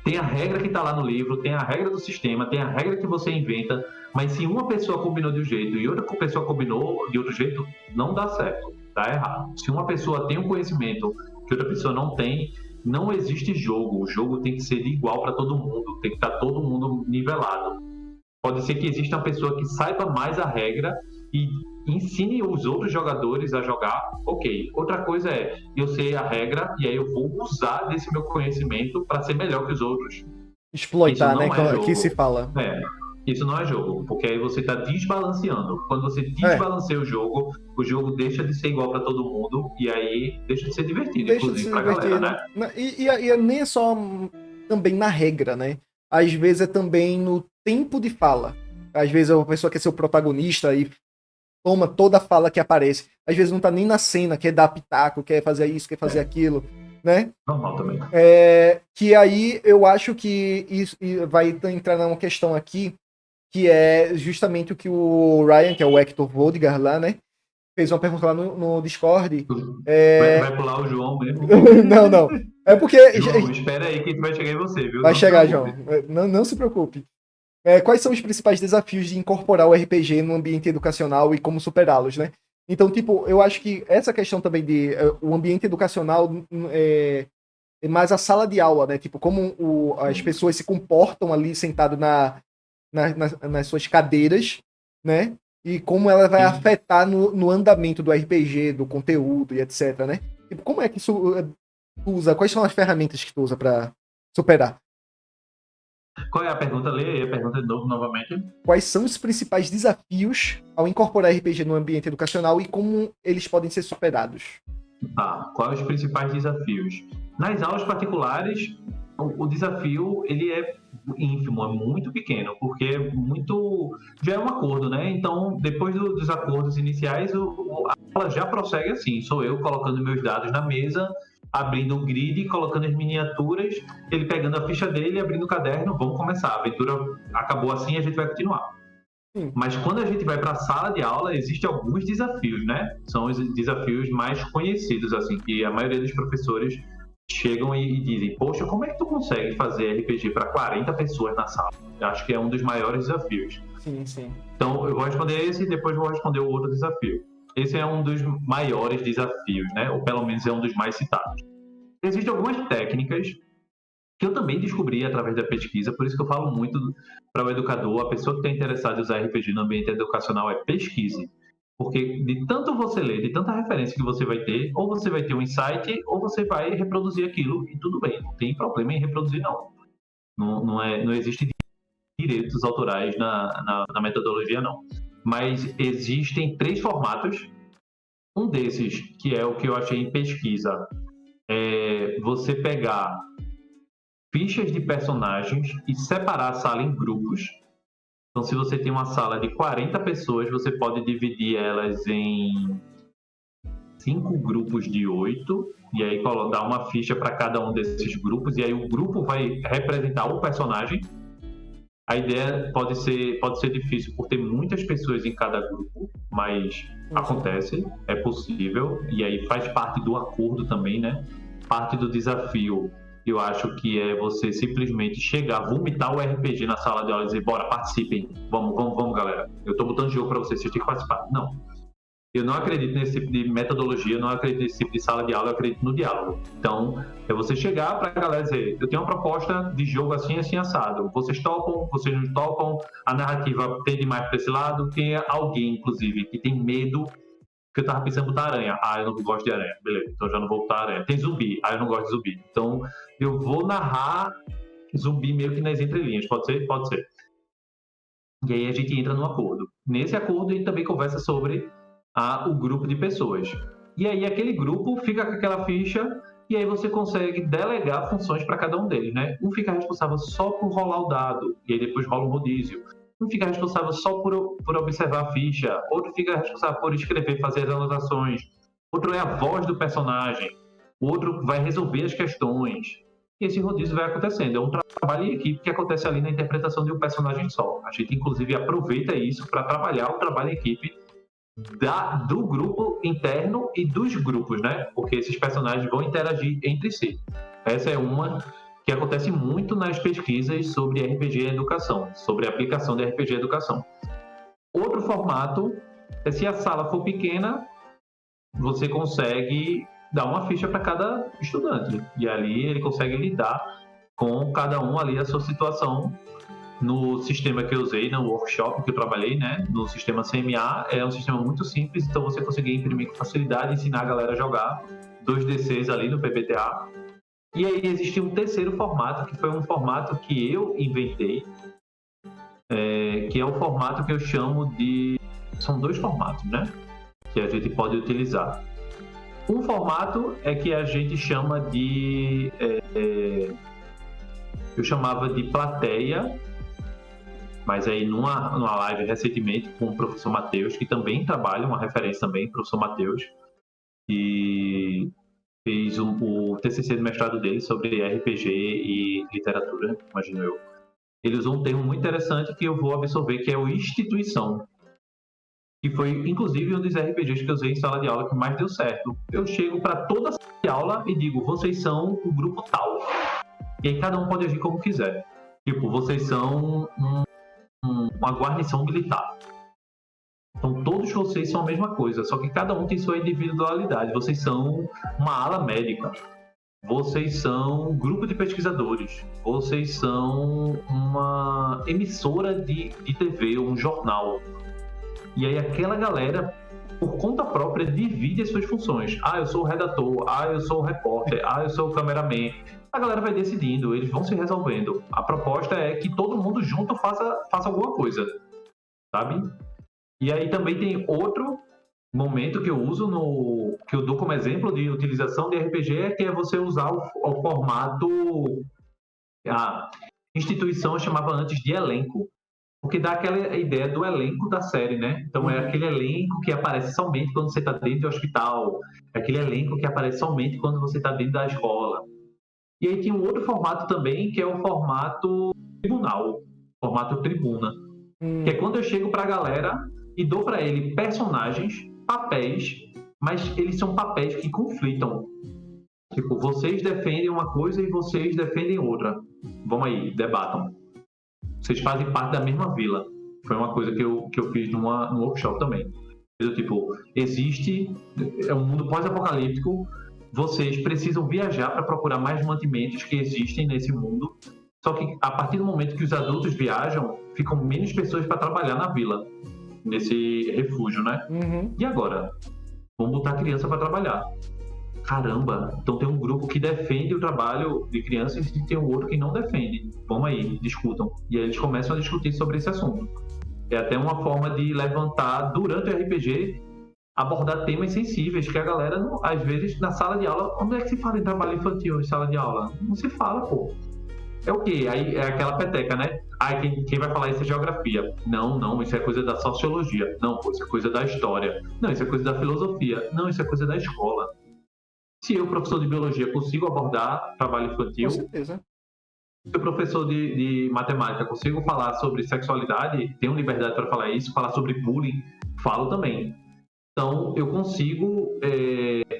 Tem a regra que está lá no livro, tem a regra do sistema, tem a regra que você inventa, mas se uma pessoa combinou de um jeito e outra pessoa combinou de outro jeito, não dá certo, dá errado. Se uma pessoa tem um conhecimento que outra pessoa não tem, não existe jogo. O jogo tem que ser de igual para todo mundo, tem que estar todo mundo nivelado. Pode ser que exista uma pessoa que saiba mais a regra e ensine os outros jogadores a jogar, ok. Outra coisa é, eu sei a regra e aí eu vou usar desse meu conhecimento para ser melhor que os outros. Exploitar, né? Que se fala. Isso não é jogo, porque aí você está desbalanceando. Quando você desbalanceia o jogo deixa de ser igual para todo mundo e aí deixa de ser divertido, inclusive para a galera, né? E nem é só também na regra, né? Às vezes é também no tempo de fala. Às vezes a pessoa quer ser o protagonista e toma toda a fala que aparece. Às vezes não tá nem na cena, quer dar pitaco, quer fazer isso, quer fazer aquilo, né? Normal também. Que aí eu acho que isso vai entrar numa questão aqui, que é justamente o que o Ryan, que é o Hector Voldgar lá, né? Fez uma pergunta lá no Discord. Vai pular o João mesmo? Não. É porque... João, espera aí que vai chegar em você, viu? Vai chegar, João. Não se preocupe. Quais são os principais desafios de incorporar o RPG no ambiente educacional e como superá-los, né? Então, tipo, eu acho que essa questão também de o ambiente educacional é mais a sala de aula, né? Tipo, como as pessoas se comportam ali sentado nas suas cadeiras, né? E como ela vai Sim. afetar no andamento do RPG, do conteúdo e etc, né? Tipo, como é que isso tu usa? Quais são as ferramentas que tu usa para superar? Qual é a pergunta? Lê aí a pergunta de novo, novamente. Quais são os principais desafios ao incorporar RPG no ambiente educacional e como eles podem ser superados? Tá. Quais os principais desafios? Nas aulas particulares, o desafio ele é ínfimo, é muito pequeno, porque já é um acordo, né? Então, depois dos acordos iniciais, a aula já prossegue assim. Sou eu colocando meus dados na mesa, abrindo um grid, colocando as miniaturas, ele pegando a ficha dele, abrindo o caderno, vamos começar. A aventura acabou assim, a gente vai continuar. Sim, Mas quando a gente vai para a sala de aula, existem alguns desafios, né? São os desafios mais conhecidos, assim, que a maioria dos professores chegam e dizem: Poxa, como é que tu consegue fazer RPG para 40 pessoas na sala? Eu acho que é um dos maiores desafios. sim, sim. Então, eu vou responder esse e depois vou responder o outro desafio. Esse é um dos maiores desafios, né? Ou pelo menos é um dos mais citados. Existem algumas técnicas que eu também descobri através da pesquisa, por isso que eu falo muito para o educador, a pessoa que está interessada em usar RPG no ambiente educacional é pesquise. Porque de tanto você ler, de tanta referência que você vai ter, ou você vai ter um insight, ou você vai reproduzir aquilo, e tudo bem, não tem problema em reproduzir, não. Não existe direitos autorais na metodologia, não. Mas existem 3 formatos. Um desses, que é o que eu achei em pesquisa, é você pegar fichas de personagens e separar a sala em grupos. Então, se você tem uma sala de 40 pessoas, você pode dividir elas em 5 grupos de 8, e aí dar uma ficha para cada um desses grupos, e aí o grupo vai representar o personagem. A ideia pode ser difícil por ter muitas pessoas em cada grupo, mas acontece, é possível, e aí faz parte do acordo também, né? Parte do desafio, eu acho que é você simplesmente chegar, vomitar o RPG na sala de aula e dizer: bora, participem, vamos, galera. Eu tô botando jogo para vocês têm que participar. Não. Eu não acredito nesse tipo de metodologia, eu não acredito nesse tipo de sala de aula, eu acredito no diálogo. Então, é você chegar para a galera e dizer: eu tenho uma proposta de jogo assim, assim, assado. Vocês topam, vocês não topam, a narrativa tende mais para esse lado. Tem alguém, inclusive, que tem medo, que eu tava pensando em botar aranha. Ah, eu não gosto de aranha. Beleza, então já não vou botar aranha. Tem zumbi. Ah, eu não gosto de zumbi. Então, eu vou narrar zumbi meio que nas entrelinhas. Pode ser? Pode ser. E aí a gente entra no acordo. Nesse acordo, a gente também conversa sobre o grupo de pessoas. E aí aquele grupo fica com aquela ficha e aí você consegue delegar funções para cada um deles, né? Um fica responsável só por rolar o dado e aí depois rola um rodízio. Um fica responsável só por observar a ficha. Outro fica responsável por escrever, fazer as anotações. Outro é a voz do personagem. O outro vai resolver as questões. E esse rodízio vai acontecendo. É um trabalho em equipe que acontece ali na interpretação de um personagem só. A gente, inclusive, aproveita isso para trabalhar o trabalho em equipe do grupo interno e dos grupos, né? Porque esses personagens vão interagir entre si. Essa é uma que acontece muito nas pesquisas sobre RPG e educação, sobre a aplicação de RPG e educação. Outro formato é se a sala for pequena, você consegue dar uma ficha para cada estudante e ali ele consegue lidar com cada um ali a sua situação. No sistema que eu usei, no workshop que eu trabalhei, né, no sistema CMA, é um sistema muito simples, então você conseguia imprimir com facilidade, ensinar a galera a jogar 2D6 ali no PBTA. E aí existe um terceiro formato, que foi um formato que eu inventei, que é o formato que eu chamo de... São 2 formatos, né, que a gente pode utilizar. Um formato é que a gente chama de... eu chamava de plateia, mas aí numa live recentemente com o professor Matheus, que também trabalha, uma referência também, professor Matheus, e fez o TCC do mestrado dele sobre RPG e literatura, imagino eu. Ele usou um termo muito interessante que eu vou absorver, que é o instituição, que foi inclusive um dos RPGs que eu usei em sala de aula que mais deu certo. Eu chego para toda a sala de aula e digo: vocês são o grupo tal. E aí cada um pode agir como quiser. Tipo, vocês são uma guarnição militar. Então todos vocês são a mesma coisa, só que cada um tem sua individualidade. Vocês são uma ala médica, vocês são um grupo de pesquisadores, vocês são uma emissora de TV, um jornal. E aí aquela galera, por conta própria, divide as suas funções. Eu sou o redator, eu sou o repórter, eu sou o cameraman. A galera vai decidindo, eles vão se resolvendo. A proposta é que todo mundo junto faça alguma coisa, sabe? E aí também tem outro momento que eu uso, que eu dou como exemplo de utilização de RPG, que é você usar o formato... A instituição chamava antes de elenco, porque dá aquela ideia do elenco da série, né? Então é aquele elenco que aparece somente quando você está dentro do hospital, é aquele elenco que aparece somente quando você está dentro da escola. E aí tem um outro formato também, que é o formato tribunal, formato tribuna, que é quando eu chego para a galera e dou para ele personagens, papéis, mas eles são papéis que conflitam. Tipo, vocês defendem uma coisa e vocês defendem outra. Vamos aí, debatam. Vocês fazem parte da mesma vila. Foi uma coisa que eu fiz num workshop também. Tipo, existe um mundo pós-apocalíptico, vocês precisam viajar para procurar mais mantimentos que existem nesse mundo. Só que a partir do momento que os adultos viajam, ficam menos pessoas para trabalhar na vila, nesse refúgio, né? E agora? Vamos botar a criança para trabalhar. Caramba, então tem um grupo que defende o trabalho de crianças e tem um outro que não defende. Vamos aí, discutam. E aí eles começam a discutir sobre esse assunto. É até uma forma de levantar, durante o RPG, abordar temas sensíveis que a galera, às vezes, na sala de aula... Onde é que se fala em trabalho infantil em sala de aula? Não se fala, pô. É o quê? Aí é aquela peteca, né? Quem vai falar isso é geografia. Não, isso é coisa da sociologia. Não, pô, isso é coisa da história. Não, isso é coisa da filosofia. Não, isso é coisa da escola. Se eu, professor de biologia, consigo abordar trabalho infantil... Com certeza. Se eu, professor de matemática, consigo falar sobre sexualidade, tenho liberdade para falar isso, falar sobre bullying, falo também. Então, eu consigo,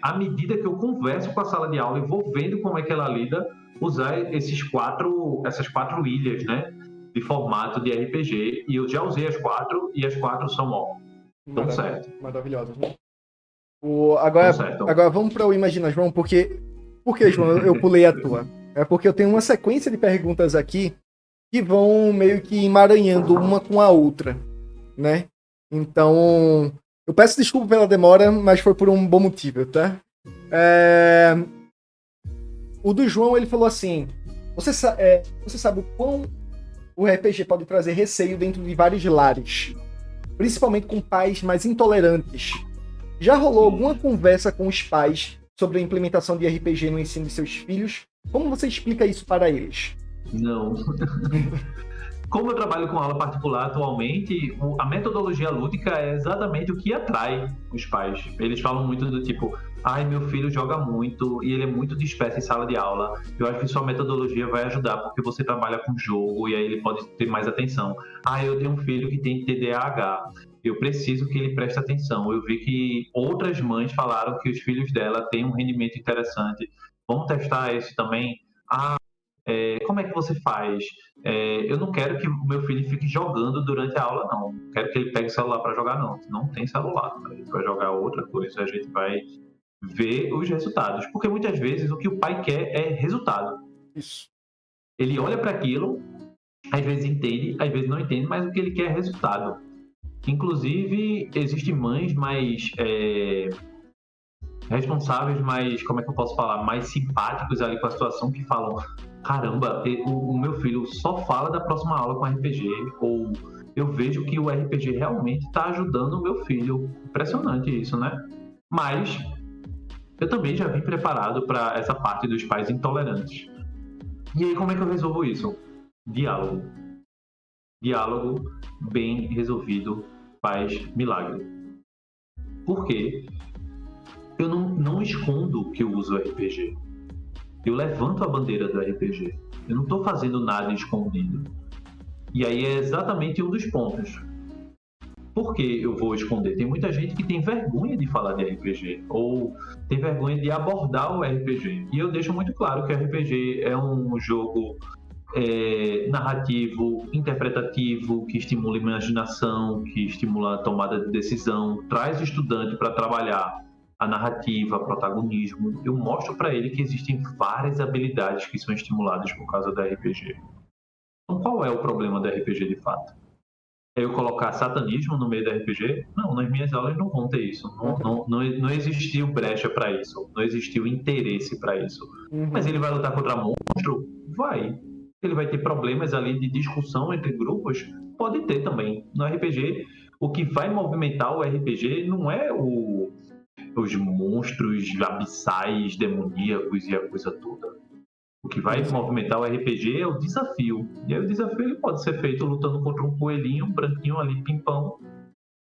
à medida que eu converso com a sala de aula e vou vendo como é que ela lida, usar essas quatro ilhas, né, de formato de RPG. E eu já usei as quatro, e as quatro são, tão certo. Maravilhosas, né? Agora vamos para o Imagina, João, porque João, eu pulei a tua. É porque eu tenho uma sequência de perguntas aqui que vão meio que emaranhando uma com a outra, né? Então, eu peço desculpa pela demora, mas foi por um bom motivo, tá? O do João, ele falou assim, você sabe o quão o RPG pode trazer receio dentro de vários lares, principalmente com pais mais intolerantes. Já rolou alguma conversa com os pais sobre a implementação de RPG no ensino de seus filhos? Como você explica isso para eles? Não. Como eu trabalho com aula particular atualmente, a metodologia lúdica é exatamente o que atrai os pais. Eles falam muito do tipo, meu filho joga muito e ele é muito disperso em sala de aula. Eu acho que sua metodologia vai ajudar porque você trabalha com jogo e aí ele pode ter mais atenção. Eu tenho um filho que tem TDAH. Eu preciso que ele preste atenção. Eu vi que outras mães falaram que os filhos dela têm um rendimento interessante. Vamos testar esse também? Como é que você faz? Eu não quero que o meu filho fique jogando durante a aula, não. Quero que ele pegue o celular para jogar, não. Não tem celular. Ele vai jogar outra coisa, a gente vai ver os resultados. Porque muitas vezes o que o pai quer é resultado. Isso. Ele olha para aquilo, às vezes entende, às vezes não entende, mas o que ele quer é resultado. Inclusive, existem mães mais responsáveis, mais, como é que eu posso falar, mais simpáticos ali com a situação, que falam, caramba, o meu filho só fala da próxima aula com RPG, ou eu vejo que o RPG realmente está ajudando o meu filho. Impressionante isso, né? Mas eu também já vim preparado para essa parte dos pais intolerantes. E aí, como é que eu resolvo isso? Diálogo. Diálogo bem resolvido faz milagre. Por quê? Eu não escondo que eu uso RPG. Eu levanto a bandeira do RPG. Eu não estou fazendo nada escondido. E aí é exatamente um dos pontos. Por que eu vou esconder? Tem muita gente que tem vergonha de falar de RPG, ou tem vergonha de abordar o RPG. E eu deixo muito claro que o RPG é um jogo narrativo, interpretativo, que estimula a imaginação, que estimula a tomada de decisão, traz o estudante para trabalhar a narrativa, protagonismo. Eu mostro para ele que existem várias habilidades que são estimuladas por causa da RPG. Então, qual é o problema da RPG de fato? É eu colocar satanismo no meio da RPG? Não, nas minhas aulas não vão ter isso. Não existiu brecha para isso. Não existiu interesse para isso. Mas ele vai lutar contra monstro? Vai. Ele vai ter problemas ali de discussão entre grupos? Pode ter também. No RPG, o que vai movimentar o RPG não é os monstros abissais, demoníacos e a coisa toda. O que vai movimentar o RPG é o desafio. E aí o desafio ele pode ser feito lutando contra um coelhinho, um branquinho ali, pimpão,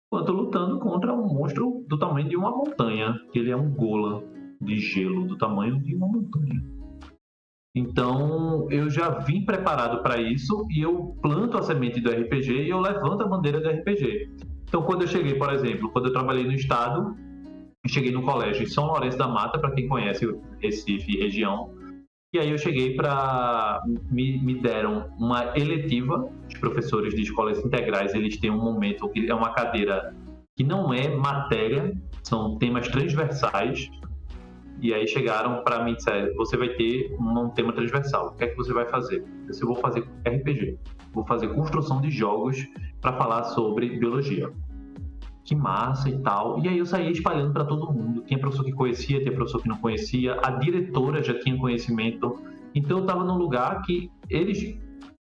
quanto lutando contra um monstro do tamanho de uma montanha, que ele é um gola de gelo do tamanho de uma montanha. Então, eu já vim preparado para isso e eu planto a semente do RPG e eu levanto a bandeira do RPG. Então, quando eu cheguei, por exemplo, quando eu trabalhei no estado, eu cheguei no colégio em São Lourenço da Mata, para quem conhece Recife e região, e aí eu cheguei para... Me deram uma eletiva, os professores de escolas integrais, eles têm um momento que é uma cadeira que não é matéria, são temas transversais, e aí chegaram para mim e disseram, você vai ter um tema transversal, o que é que você vai fazer? Eu vou fazer RPG, vou fazer construção de jogos para falar sobre biologia. Que massa e tal. E aí eu saía espalhando para todo mundo. Tinha professor que conhecia, tinha professor que não conhecia, a diretora já tinha conhecimento. Então eu estava num lugar que eles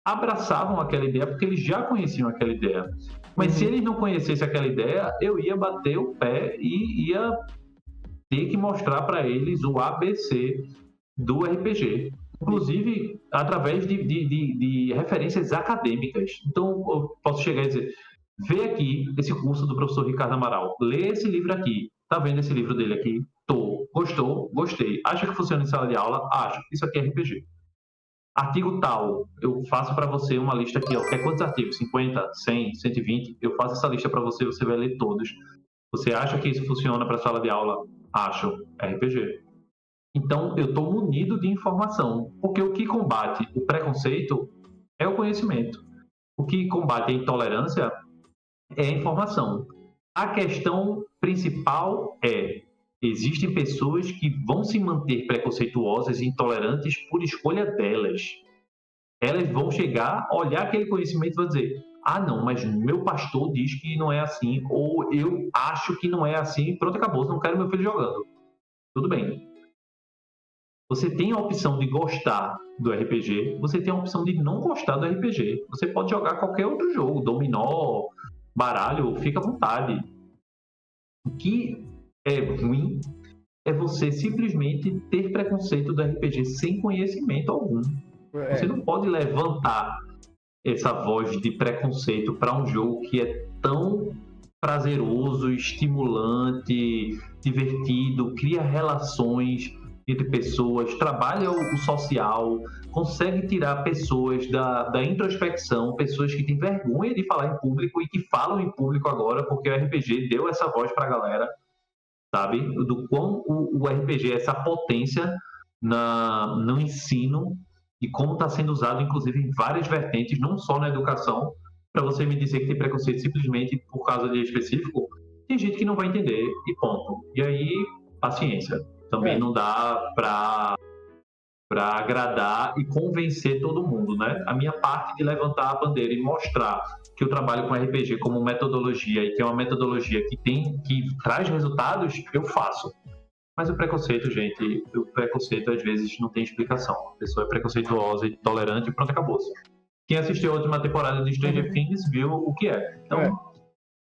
abraçavam aquela ideia porque eles já conheciam aquela ideia. Mas se eles não conhecessem aquela ideia, eu ia bater o pé e ia ter que mostrar para eles o ABC do RPG. Inclusive através de referências acadêmicas. Então eu posso chegar e dizer, vê aqui esse curso do professor Ricardo Amaral, lê esse livro aqui, tá vendo esse livro dele aqui? Tô. Gostou? Gostei. Acha que funciona em sala de aula? Acho. Isso aqui é RPG. Artigo tal, eu faço para você uma lista aqui, ó. Quer quantos artigos? 50, 100, 120? Eu faço essa lista para você, você vai ler todos. Você acha que isso funciona para sala de aula? Acho. RPG. Então, eu estou munido de informação, porque o que combate o preconceito é o conhecimento. O que combate a intolerância é a informação. A questão principal é: existem pessoas que vão se manter preconceituosas e intolerantes por escolha delas. Elas vão chegar, olhar aquele conhecimento e vão dizer: ah, não, mas meu pastor diz que não é assim, ou eu acho que não é assim, pronto, acabou, não quero meu filho jogando. Tudo bem. Você tem a opção de gostar do RPG, você tem a opção de não gostar do RPG. Você pode jogar qualquer outro jogo, dominó, baralho, fica à vontade. O que é ruim é você simplesmente ter preconceito do RPG sem conhecimento algum. Você não pode levantar essa voz de preconceito para um jogo que é tão prazeroso, estimulante, divertido, cria relações entre pessoas, trabalha o social, consegue tirar pessoas da introspecção, pessoas que têm vergonha de falar em público e que falam em público agora porque o RPG deu essa voz para a galera, sabe? Do quão o RPG é essa potência no ensino e como está sendo usado, inclusive, em várias vertentes, não só na educação. Para você me dizer que tem preconceito simplesmente por causa de específico, tem gente que não vai entender e ponto. E aí, paciência. Também não dá para agradar e convencer todo mundo, né? A minha parte de levantar a bandeira e mostrar que eu trabalho com RPG como metodologia e que é uma metodologia que traz resultados, eu faço. Mas o preconceito, gente, o preconceito às vezes não tem explicação. A pessoa é preconceituosa e intolerante e pronto, acabou-se. Quem assistiu a última temporada de Stranger Things viu o que é. Então,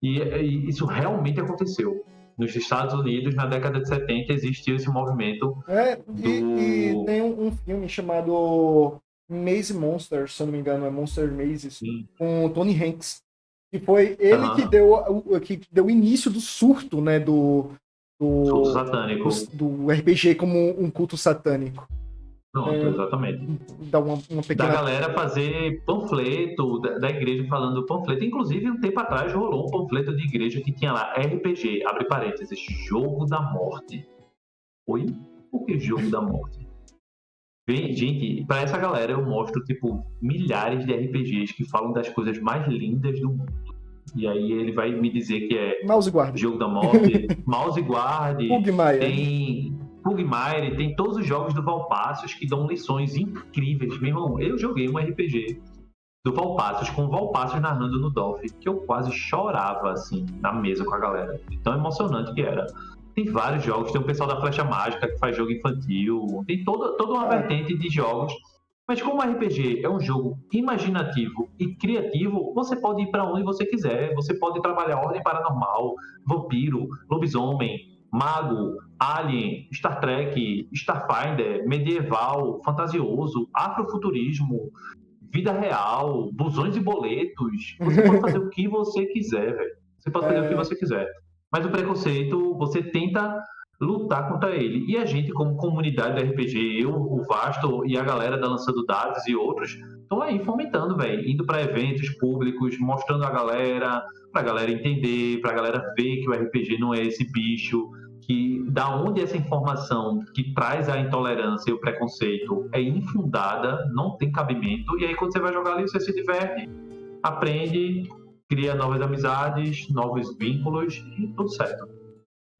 e isso realmente aconteceu. Nos Estados Unidos, na década de 70, existiu esse movimento. E tem um filme chamado Maze Monster, se eu não me engano, é Monster Mazes, com o Tony Hanks. Que foi ele que deu o início do surto, né, do culto satânico. Do RPG como um culto satânico. Pronto, exatamente. Dá uma pequena... Da galera fazer panfleto, da igreja falando panfleto. Inclusive, um tempo atrás rolou um panfleto de igreja que tinha lá RPG, abre parênteses, Jogo da Morte. Oi? Por que Jogo da Morte? Gente, pra essa galera eu mostro, tipo, milhares de RPGs que falam das coisas mais lindas do mundo. E aí ele vai me dizer que é Mouse Guard. Jogo da Morte, Mouse Guard, Pugmire. tem Pugmire, tem todos os jogos do Valpassos que dão lições incríveis. Meu irmão, eu joguei um RPG do Valpassos, com o Valpassos narrando no Dolph, que eu quase chorava, assim, na mesa com a galera. Tão emocionante que era. Tem vários jogos, tem o pessoal da Flecha Mágica que faz jogo infantil, tem toda uma vertente de jogos. Mas como o RPG é um jogo imaginativo e criativo, você pode ir para onde você quiser. Você pode trabalhar ordem paranormal, vampiro, lobisomem, mago, alien, Star Trek, Starfinder, medieval, fantasioso, afrofuturismo, vida real, busões e boletos. Você pode fazer o que você quiser, velho. Você pode fazer o que você quiser. Mas o preconceito, você tenta lutar contra ele. E a gente, como comunidade do RPG, eu, o Vasto e a galera da Lançando Dados e outros, estão aí fomentando, velho. Indo para eventos públicos, mostrando a galera, pra galera entender, pra galera ver que o RPG não é esse bicho, que da onde essa informação que traz a intolerância e o preconceito é infundada, não tem cabimento, e aí quando você vai jogar ali, você se diverte, aprende, cria novas amizades, novos vínculos e tudo certo.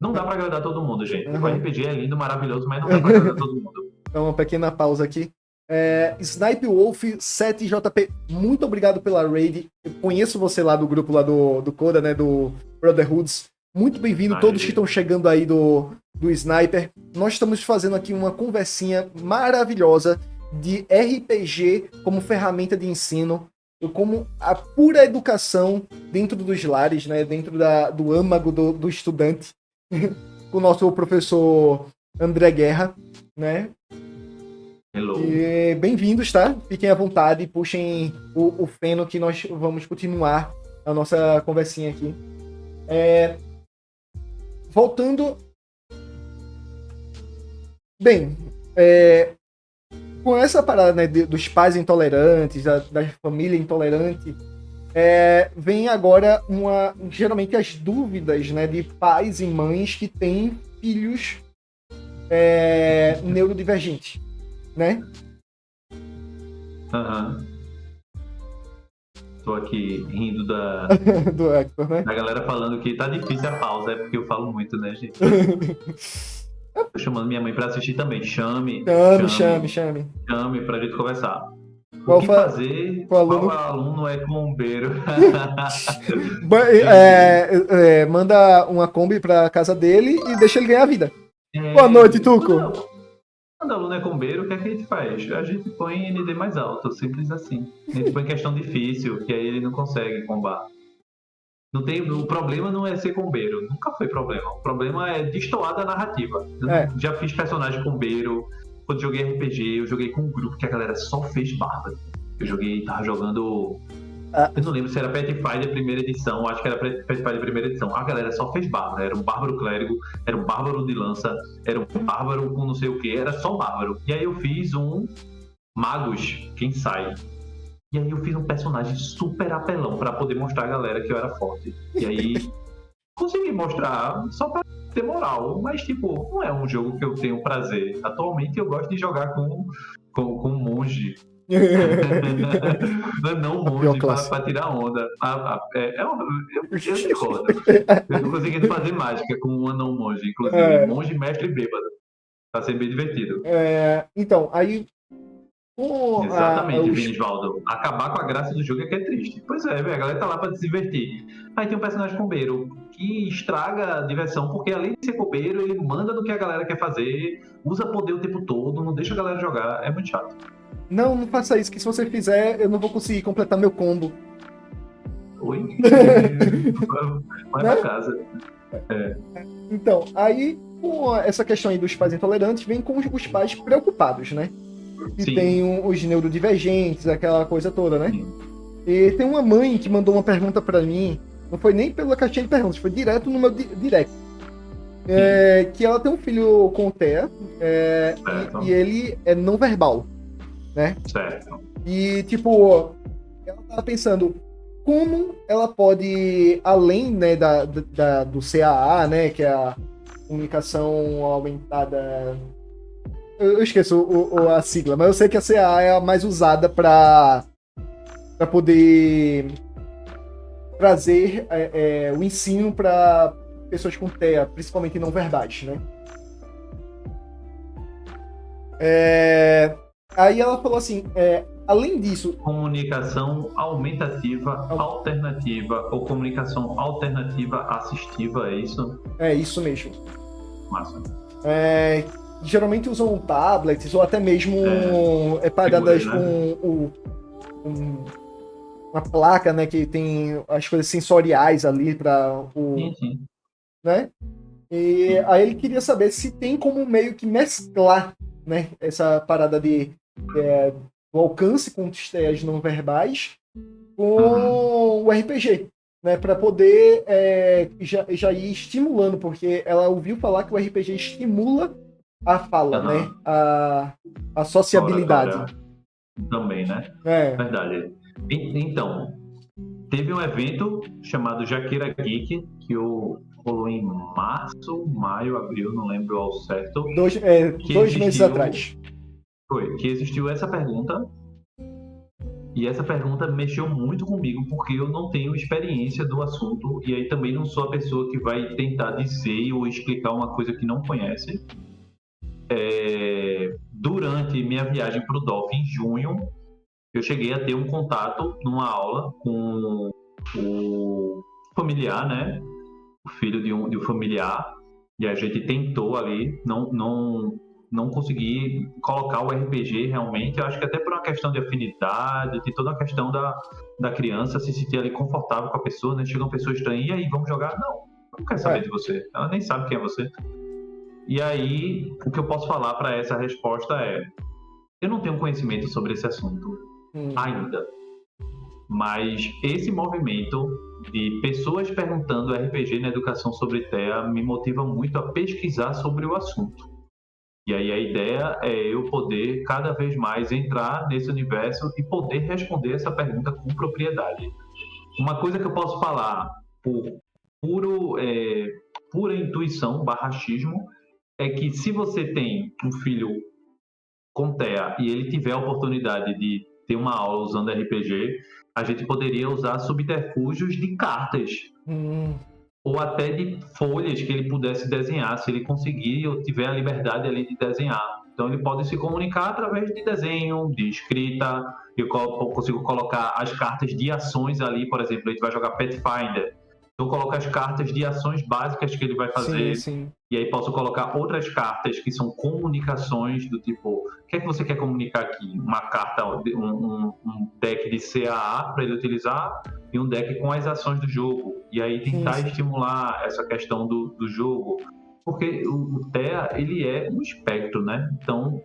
Não dá pra agradar todo mundo, gente. O RPG é lindo, maravilhoso, mas não dá pra agradar todo mundo. Então, uma pequena pausa aqui. Snipe Wolf 7JP, muito obrigado pela raid. Eu conheço você lá do grupo lá do Coda, né? Do Brotherhoods. Muito bem-vindo, todos que estão chegando aí do Sniper. Nós estamos fazendo aqui uma conversinha maravilhosa de RPG como ferramenta de ensino, como a pura educação dentro dos lares, né? Dentro do âmago do estudante. Com o nosso professor André Guerra, né? Hello. E bem-vindos, tá? Fiquem à vontade, puxem o feno que nós vamos continuar a nossa conversinha aqui. Voltando... Bem, com essa parada, né, dos pais intolerantes, da família intolerante, vem agora geralmente as dúvidas, né, de pais e mães que têm filhos neurodivergentes, né? Tô aqui rindo do Hector, né? da galera falando que tá difícil a pausa, é porque eu falo muito, né, gente? Tô chamando minha mãe pra assistir também. Chame pra gente conversar. O que fazer? Qual aluno é combeiro? Manda uma Kombi pra casa dele e deixa ele ganhar a vida. Boa noite, Tuco. Quando o aluno é combeiro, o que é que a gente faz? A gente põe ND mais alto, simples assim. A gente põe questão difícil, que aí ele não consegue combar. O problema não é ser combeiro, nunca foi problema. O problema é destoar da narrativa. Eu já fiz personagem combeiro. Quando joguei RPG, eu joguei com um grupo que a galera só fez bárbaro. Tava jogando... Eu não lembro se era Pathfinder primeira edição, acho que era Pathfinder primeira edição. A galera só fez bárbaro. Era um bárbaro clérigo, era um bárbaro de lança, era um bárbaro com não sei o que, era só bárbaro. E aí eu fiz um Magos, quem sai. E aí eu fiz um personagem super apelão pra poder mostrar a galera que eu era forte. E aí consegui mostrar só pra ter moral, mas tipo, não é um jogo que eu tenho prazer. Atualmente eu gosto de jogar com monge. Não monge pra tirar onda. Eu discordo. Eu tô conseguindo fazer mágica com um anão monge, inclusive. Monge mestre bêbado. Tá sendo bem divertido. Então, aí. Exatamente, Vinisvaldo. Acabar com a graça do jogo é que é triste. Pois é, velho, a galera tá lá pra se divertir. Aí tem um personagem combeiro que estraga a diversão, porque além de ser combeiro, ele manda no que a galera quer fazer, usa poder o tempo todo, não deixa a galera jogar. É muito chato. Não faça isso, que se você fizer, eu não vou conseguir completar meu combo. Oi? Vai pra casa. Então, aí, com essa questão aí dos pais intolerantes, vem com os pais preocupados, né? E Sim. tem os neurodivergentes, aquela coisa toda, né? Sim. E tem uma mãe que mandou uma pergunta pra mim, não foi nem pela caixinha de perguntas, foi direto no meu direct. Que ela tem um filho com TEA, e ele é não verbal, né? Certo. E, tipo, ela tava pensando como ela pode, além, né, do CAA, né, que é a comunicação aumentada... eu esqueço a sigla, mas eu sei que a CA é a mais usada para poder trazer o ensino para pessoas com TEA, principalmente não verbais, né? Aí ela falou assim, além disso... Comunicação aumentativa, alternativa, ou comunicação alternativa assistiva, é isso? É isso mesmo. Massa. Geralmente usam tablets ou até mesmo paradas Segurei, né? com uma placa, né, que tem as coisas sensoriais ali para Sim. né? E aí ele queria saber se tem como meio que mesclar, né, essa parada do alcance com os TEAs não verbais com o RPG, né, para poder já ir estimulando, porque ela ouviu falar que o RPG estimula a fala, né, a sociabilidade. Oratória também, né? É. Verdade. Então, teve um evento chamado Jaqueira Geek, que rolou em março, maio, abril, não lembro ao certo. 2 meses atrás. Que existiu essa pergunta. E essa pergunta mexeu muito comigo, porque eu não tenho experiência do assunto, e aí também não sou a pessoa que vai tentar dizer ou explicar uma coisa que não conhece. Durante minha viagem para o DOF em junho, eu cheguei a ter um contato numa aula com o familiar, né? O filho de um familiar, e a gente tentou ali, não consegui colocar o RPG realmente. Eu acho que até por uma questão de afinidade, de toda a questão da criança se sentir ali confortável com a pessoa, né? Chega uma pessoa estranha, e aí, vamos jogar? Não quer saber de você. Ela nem sabe quem é você. E aí, o que eu posso falar para essa resposta é: eu não tenho conhecimento sobre esse assunto ainda. Mas esse movimento de pessoas perguntando RPG na educação sobre TEA me motiva muito a pesquisar sobre o assunto. E aí a ideia é eu poder cada vez mais entrar nesse universo e poder responder essa pergunta com propriedade. Uma coisa que eu posso falar por pura intuição, achismo, é que se você tem um filho com TEA e ele tiver a oportunidade de ter uma aula usando RPG, a gente poderia usar subterfúgios de cartas. Ou até de folhas que ele pudesse desenhar, se ele conseguir ou tiver a liberdade ali de desenhar. Então ele pode se comunicar através de desenho, de escrita. Eu consigo colocar as cartas de ações ali, por exemplo, a gente vai jogar Pathfinder. Então eu coloco as cartas de ações básicas que ele vai fazer. Sim. E aí posso colocar outras cartas que são comunicações do tipo, o que é que você quer comunicar aqui? Uma carta, um deck de CAA para ele utilizar e um deck com as ações do jogo. E aí tentar estimular essa questão do jogo. Porque o TEA, ele é um espectro, né? Então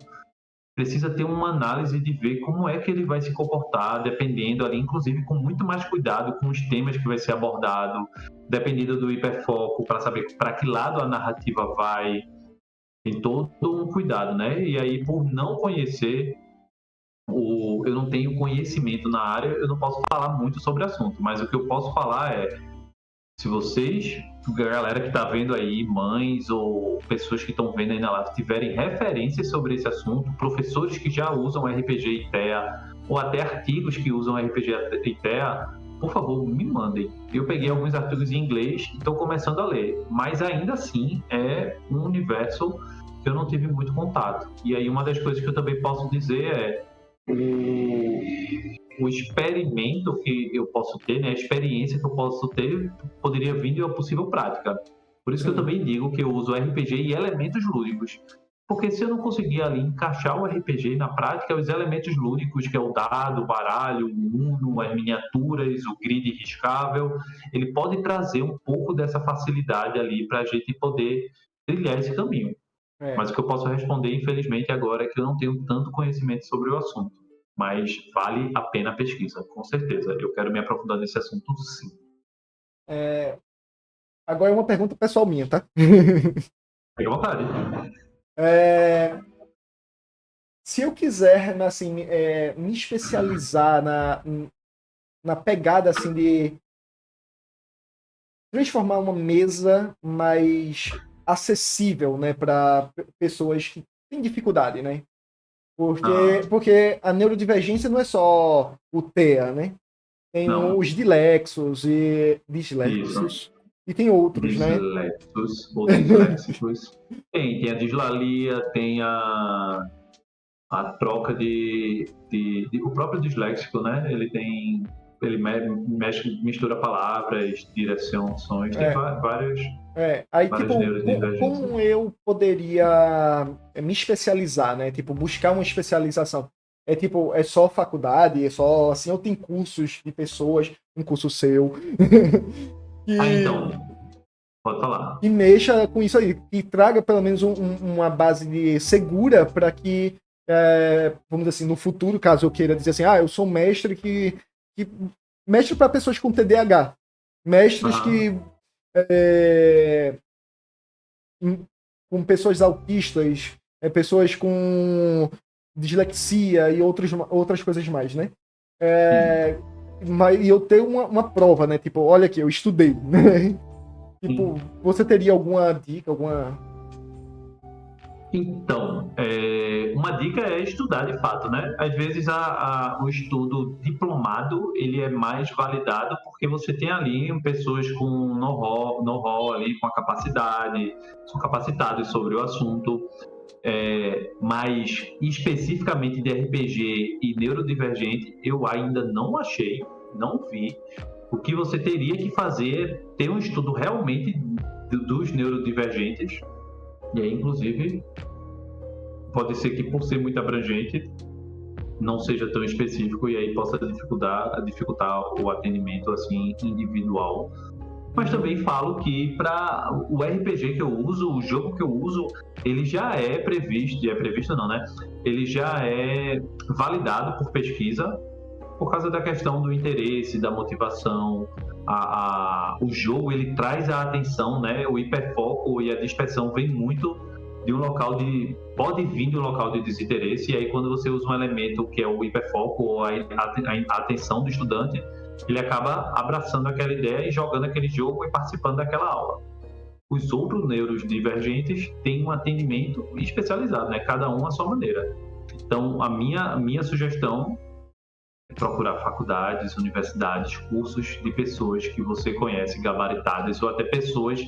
precisa ter uma análise de ver como é que ele vai se comportar, dependendo ali, inclusive com muito mais cuidado com os temas que vai ser abordado, dependendo do hiperfoco, para saber para que lado a narrativa vai. Tem todo um cuidado, né? E aí, por não conhecer, eu não tenho conhecimento na área, eu não posso falar muito sobre o assunto, mas o que eu posso falar é: se vocês, galera que está vendo aí, mães ou pessoas que estão vendo aí na live, tiverem referências sobre esse assunto, professores que já usam RPG e TEA, ou até artigos que usam RPG e TEA, por favor, me mandem. Eu peguei alguns artigos em inglês e estou começando a ler, mas ainda assim é um universo que eu não tive muito contato. E aí uma das coisas que eu também posso dizer é o experimento que eu posso ter, né, a experiência que eu posso ter, poderia vir de uma possível prática. Por isso que eu também digo que eu uso RPG e elementos lúdicos. Porque se eu não conseguir ali encaixar o RPG na prática, os elementos lúdicos, que é o dado, o baralho, o uno, as miniaturas, o grid riscável, ele pode trazer um pouco dessa facilidade ali para a gente poder trilhar esse caminho. Mas o que eu posso responder, infelizmente, agora é que eu não tenho tanto conhecimento sobre o assunto. Mas vale a pena a pesquisa, com certeza. Eu quero me aprofundar nesse assunto, sim. Agora é uma pergunta pessoal minha, tá? Fique à vontade. Se eu quiser, assim, me especializar na pegada, assim, de transformar uma mesa mais acessível, né, para pessoas que tem dificuldade, né? Ah, Porque a neurodivergência não é só o TEA, né? Tem não, os dilexos e isso. dislexos, e tem outros, né? Dislexos ou disléxicos. Tem a dislalia, tem a troca o próprio disléxico, né? Ele mistura palavras, direções, tem É, vários, Aí, várias tipo, neurodivergências. como eu poderia me especializar, né? Tipo, buscar uma especialização. É tipo, é só faculdade, é só assim, ou tem cursos de pessoas, um curso seu, Ah, que, então, pode falar. que mexa com isso aí, que traga pelo menos uma base segura para que, vamos dizer assim, no futuro, caso eu queira dizer assim, eu sou mestre que mestre para pessoas com TDAH, mestres Aham. que é, com pessoas autistas, pessoas com dislexia e outras coisas mais, né? Sim. É, mas e eu tenho uma prova, né? Tipo, olha aqui, eu estudei, né? Tipo, Sim. você teria alguma dica, alguma. Então, uma dica é estudar de fato, né? Às vezes o estudo diplomado ele é mais validado porque você tem ali pessoas com know-how ali, com a capacidade, são capacitados sobre o assunto, mas especificamente de RPG e neurodivergente eu ainda não achei, não vi. O que você teria que fazer é ter um estudo realmente dos neurodivergentes, e aí, inclusive, pode ser que por ser muito abrangente não seja tão específico e aí possa dificultar o atendimento assim individual. Mas Uhum. também falo que para o RPG que eu uso, o jogo que eu uso, ele já é previsto não, né? Ele já é validado por pesquisa por causa da questão do interesse, da motivação. O jogo ele traz a atenção, né? O hiperfoco e a dispersão vem muito de um local pode vir de um local de desinteresse, e aí quando você usa um elemento que é o hiperfoco ou a atenção do estudante, ele acaba abraçando aquela ideia e jogando aquele jogo e participando daquela aula. Os outros neurodivergentes têm um atendimento especializado, né? Cada um à sua maneira. Então, a minha sugestão procurar faculdades, universidades, cursos de pessoas que você conhece gabaritadas ou até pessoas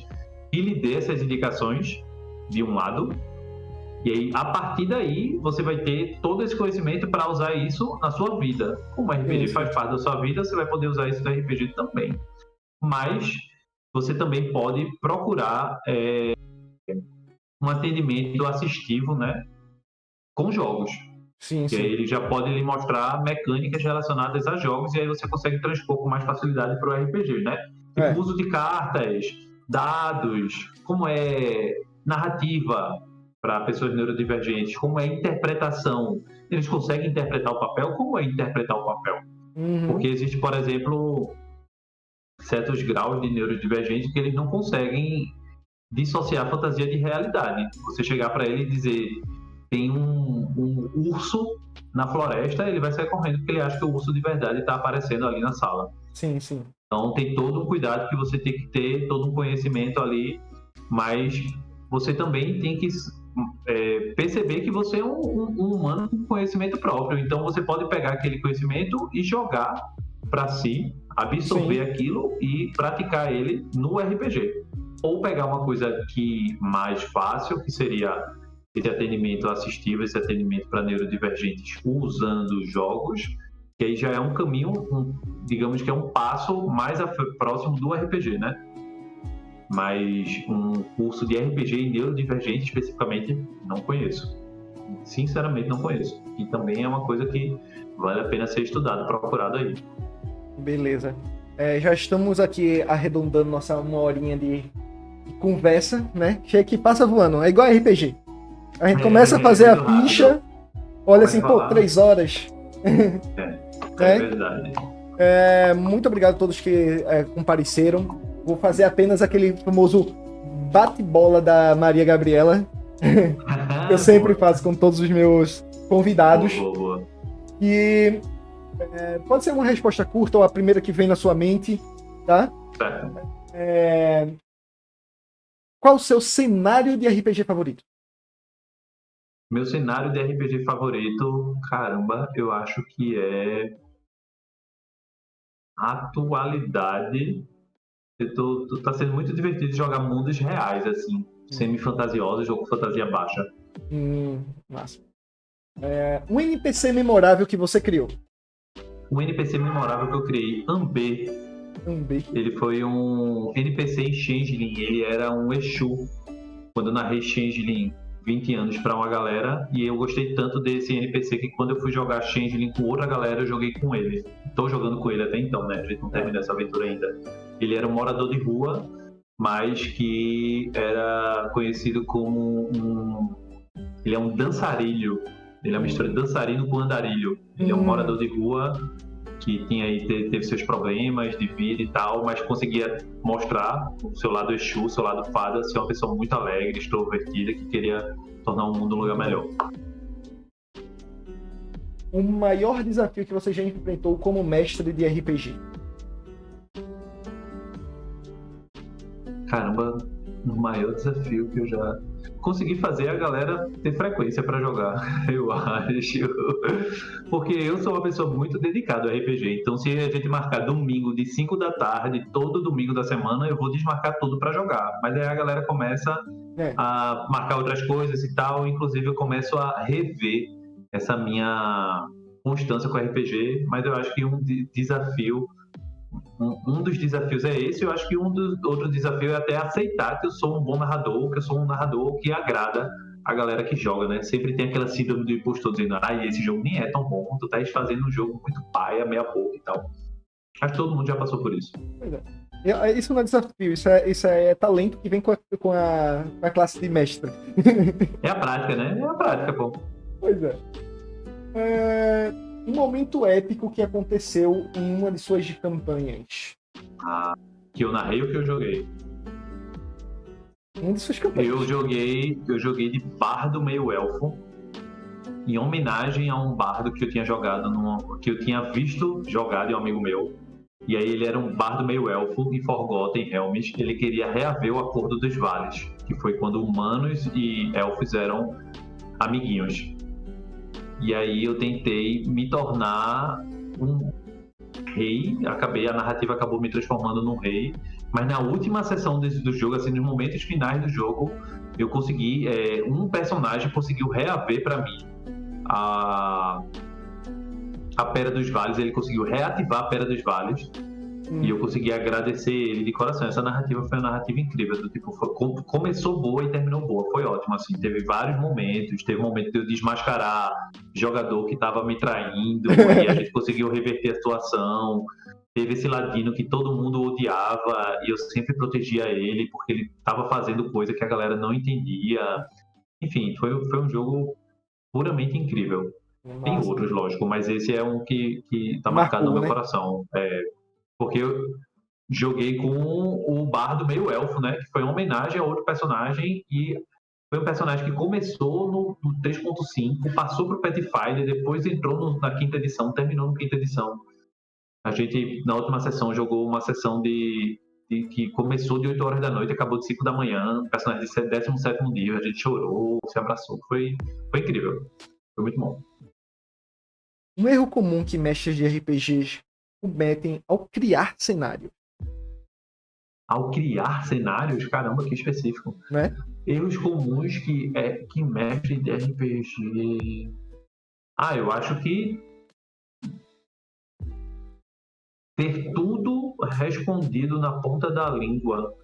que lhe dê essas indicações de um lado. E aí, a partir daí, você vai ter todo esse conhecimento para usar isso na sua vida. Como o Sim, RPG sim. faz parte da sua vida, você vai poder usar isso no RPG também. Mas você também pode procurar um atendimento assistivo, né, com jogos. Sim, E aí sim. ele já pode lhe mostrar mecânicas relacionadas a jogos e aí você consegue transpor com mais facilidade para o RPG, né? Tipo, É, uso de cartas, dados, como é narrativa para pessoas neurodivergentes, como é interpretação. Eles conseguem interpretar o papel? Como é interpretar o papel? Porque uhum, existe, por exemplo, certos graus de neurodivergente que eles não conseguem dissociar a fantasia de realidade. Você chegar para ele e dizer tem um urso na floresta, ele vai sair correndo porque ele acha que o urso de verdade está aparecendo ali na sala. sim, sim. Então tem todo um cuidado que você tem que ter, todo um conhecimento ali, mas você também tem que perceber que você é um humano com conhecimento próprio. Então você pode pegar aquele conhecimento e jogar para si, absorver Sim, aquilo e praticar ele no RPG. Ou pegar uma coisa que mais fácil, que seria esse atendimento assistivo, esse atendimento para neurodivergentes usando jogos, que aí já é um caminho, digamos que é um passo mais próximo do RPG, né? Mas um curso de RPG em neurodivergente especificamente não conheço. Sinceramente não conheço. E também é uma coisa que vale a pena ser estudado, procurado aí. beleza. Já estamos aqui arredondando nossa uma horinha de conversa, né? Que é que passa voando. É igual RPG. A gente começa a É fazer a muito rápido. ficha, olha Começa assim, a pô, falar. 3 horas, É né? verdade. Muito obrigado a todos que compareceram. Vou fazer apenas aquele famoso bate-bola da Maria Gabriela. Eu sempre Boa, faço com todos os meus boa, convidados. boa, boa. E pode ser uma resposta curta ou a primeira que vem na sua mente, tá? Certo. Qual o seu cenário de RPG favorito? Meu cenário de RPG favorito, caramba, eu acho que é atualidade. Tá sendo muito divertido jogar mundos reais, assim, semi-fantasiosos, jogo fantasia baixa. Massa. Um NPC memorável que você criou? Um NPC memorável que eu criei, Ambê. Ele foi um NPC em Changeling, ele era um Exu. Quando eu narrei Changeling 20 anos para uma galera, e eu gostei tanto desse NPC que quando eu fui jogar Changeling com outra galera, eu joguei com ele. Tô jogando com ele até então, né? A gente não terminou essa aventura ainda. Ele era um morador de rua, mas que era conhecido como ele é um dançarilho. Ele é uma mistura de dançarino com andarilho. Ele é um morador de rua que teve seus problemas de vida e tal, mas conseguia mostrar o seu lado Exu, o seu lado fada, ser uma pessoa muito alegre, extrovertida, que queria tornar o mundo um lugar melhor. O maior desafio que você já enfrentou como mestre de RPG? Caramba, o maior desafio que eu já consegui fazer é a galera ter frequência para jogar, eu acho. Porque eu sou uma pessoa muito dedicada ao RPG. Então, se a gente marcar domingo de 5 da tarde, todo domingo da semana, eu vou desmarcar tudo para jogar. Mas aí a galera começa a marcar outras coisas e tal. Inclusive, eu começo a rever essa minha constância com o RPG. Mas eu acho que um desafio. Um dos desafios é esse. Eu acho que outro desafio é até aceitar que eu sou um bom narrador, que eu sou um narrador que agrada a galera que joga, né? Sempre tem aquela síndrome do impostor dizendo, esse jogo nem é tão bom, tu tá fazendo um jogo muito paia, meia boca e tal. Acho que todo mundo já passou por isso. Pois é. Isso não é desafio, isso é talento que vem com a classe de mestre. É a prática, né? É a prática, pô. Pois é. Um momento épico que aconteceu em uma de suas campanhas. Que eu narrei ou que eu joguei? Uma de suas campanhas. Eu joguei de bardo meio elfo, em homenagem a um bardo que eu tinha jogado, que eu tinha visto jogar de um amigo meu. E aí ele era um bardo meio elfo em Forgotten Realms. Ele queria reaver o Acordo dos Vales, que foi quando humanos e elfos eram amiguinhos. E aí eu tentei me tornar um rei, a narrativa acabou me transformando num rei, mas na última sessão do jogo, assim, nos momentos finais do jogo, eu consegui, um personagem conseguiu reaver para mim a Pera dos Vales, ele conseguiu reativar a Pera dos Vales, e eu consegui agradecer ele de coração. Essa narrativa foi uma narrativa incrível, do tipo, começou boa e terminou boa, foi ótimo, assim, teve vários momentos, teve um momento de eu desmascarar jogador que estava me traindo, e a gente conseguiu reverter a situação. Teve esse ladino que todo mundo odiava, e eu sempre protegia ele, porque ele estava fazendo coisa que a galera não entendia. Enfim, foi um jogo puramente incrível. Nossa. Tem outros, lógico, mas esse é um que tá marcado no meu coração. Porque eu joguei com o bardo meio elfo, né? Que foi uma homenagem a outro personagem, e foi um personagem que começou no 3.5, passou pro Pathfinder, depois entrou na quinta edição, terminou na quinta edição. A gente, na última sessão, jogou uma sessão que começou de 8 horas da noite e acabou de 5 da manhã, personagem de 17º dia, a gente chorou, se abraçou, foi incrível, foi muito bom. Um erro comum que mestres de RPGs cometem ao criar cenário. Ao criar cenários? Caramba, que específico. Né? Erros comuns que mestre de RPG... eu acho que ter tudo respondido na ponta da língua.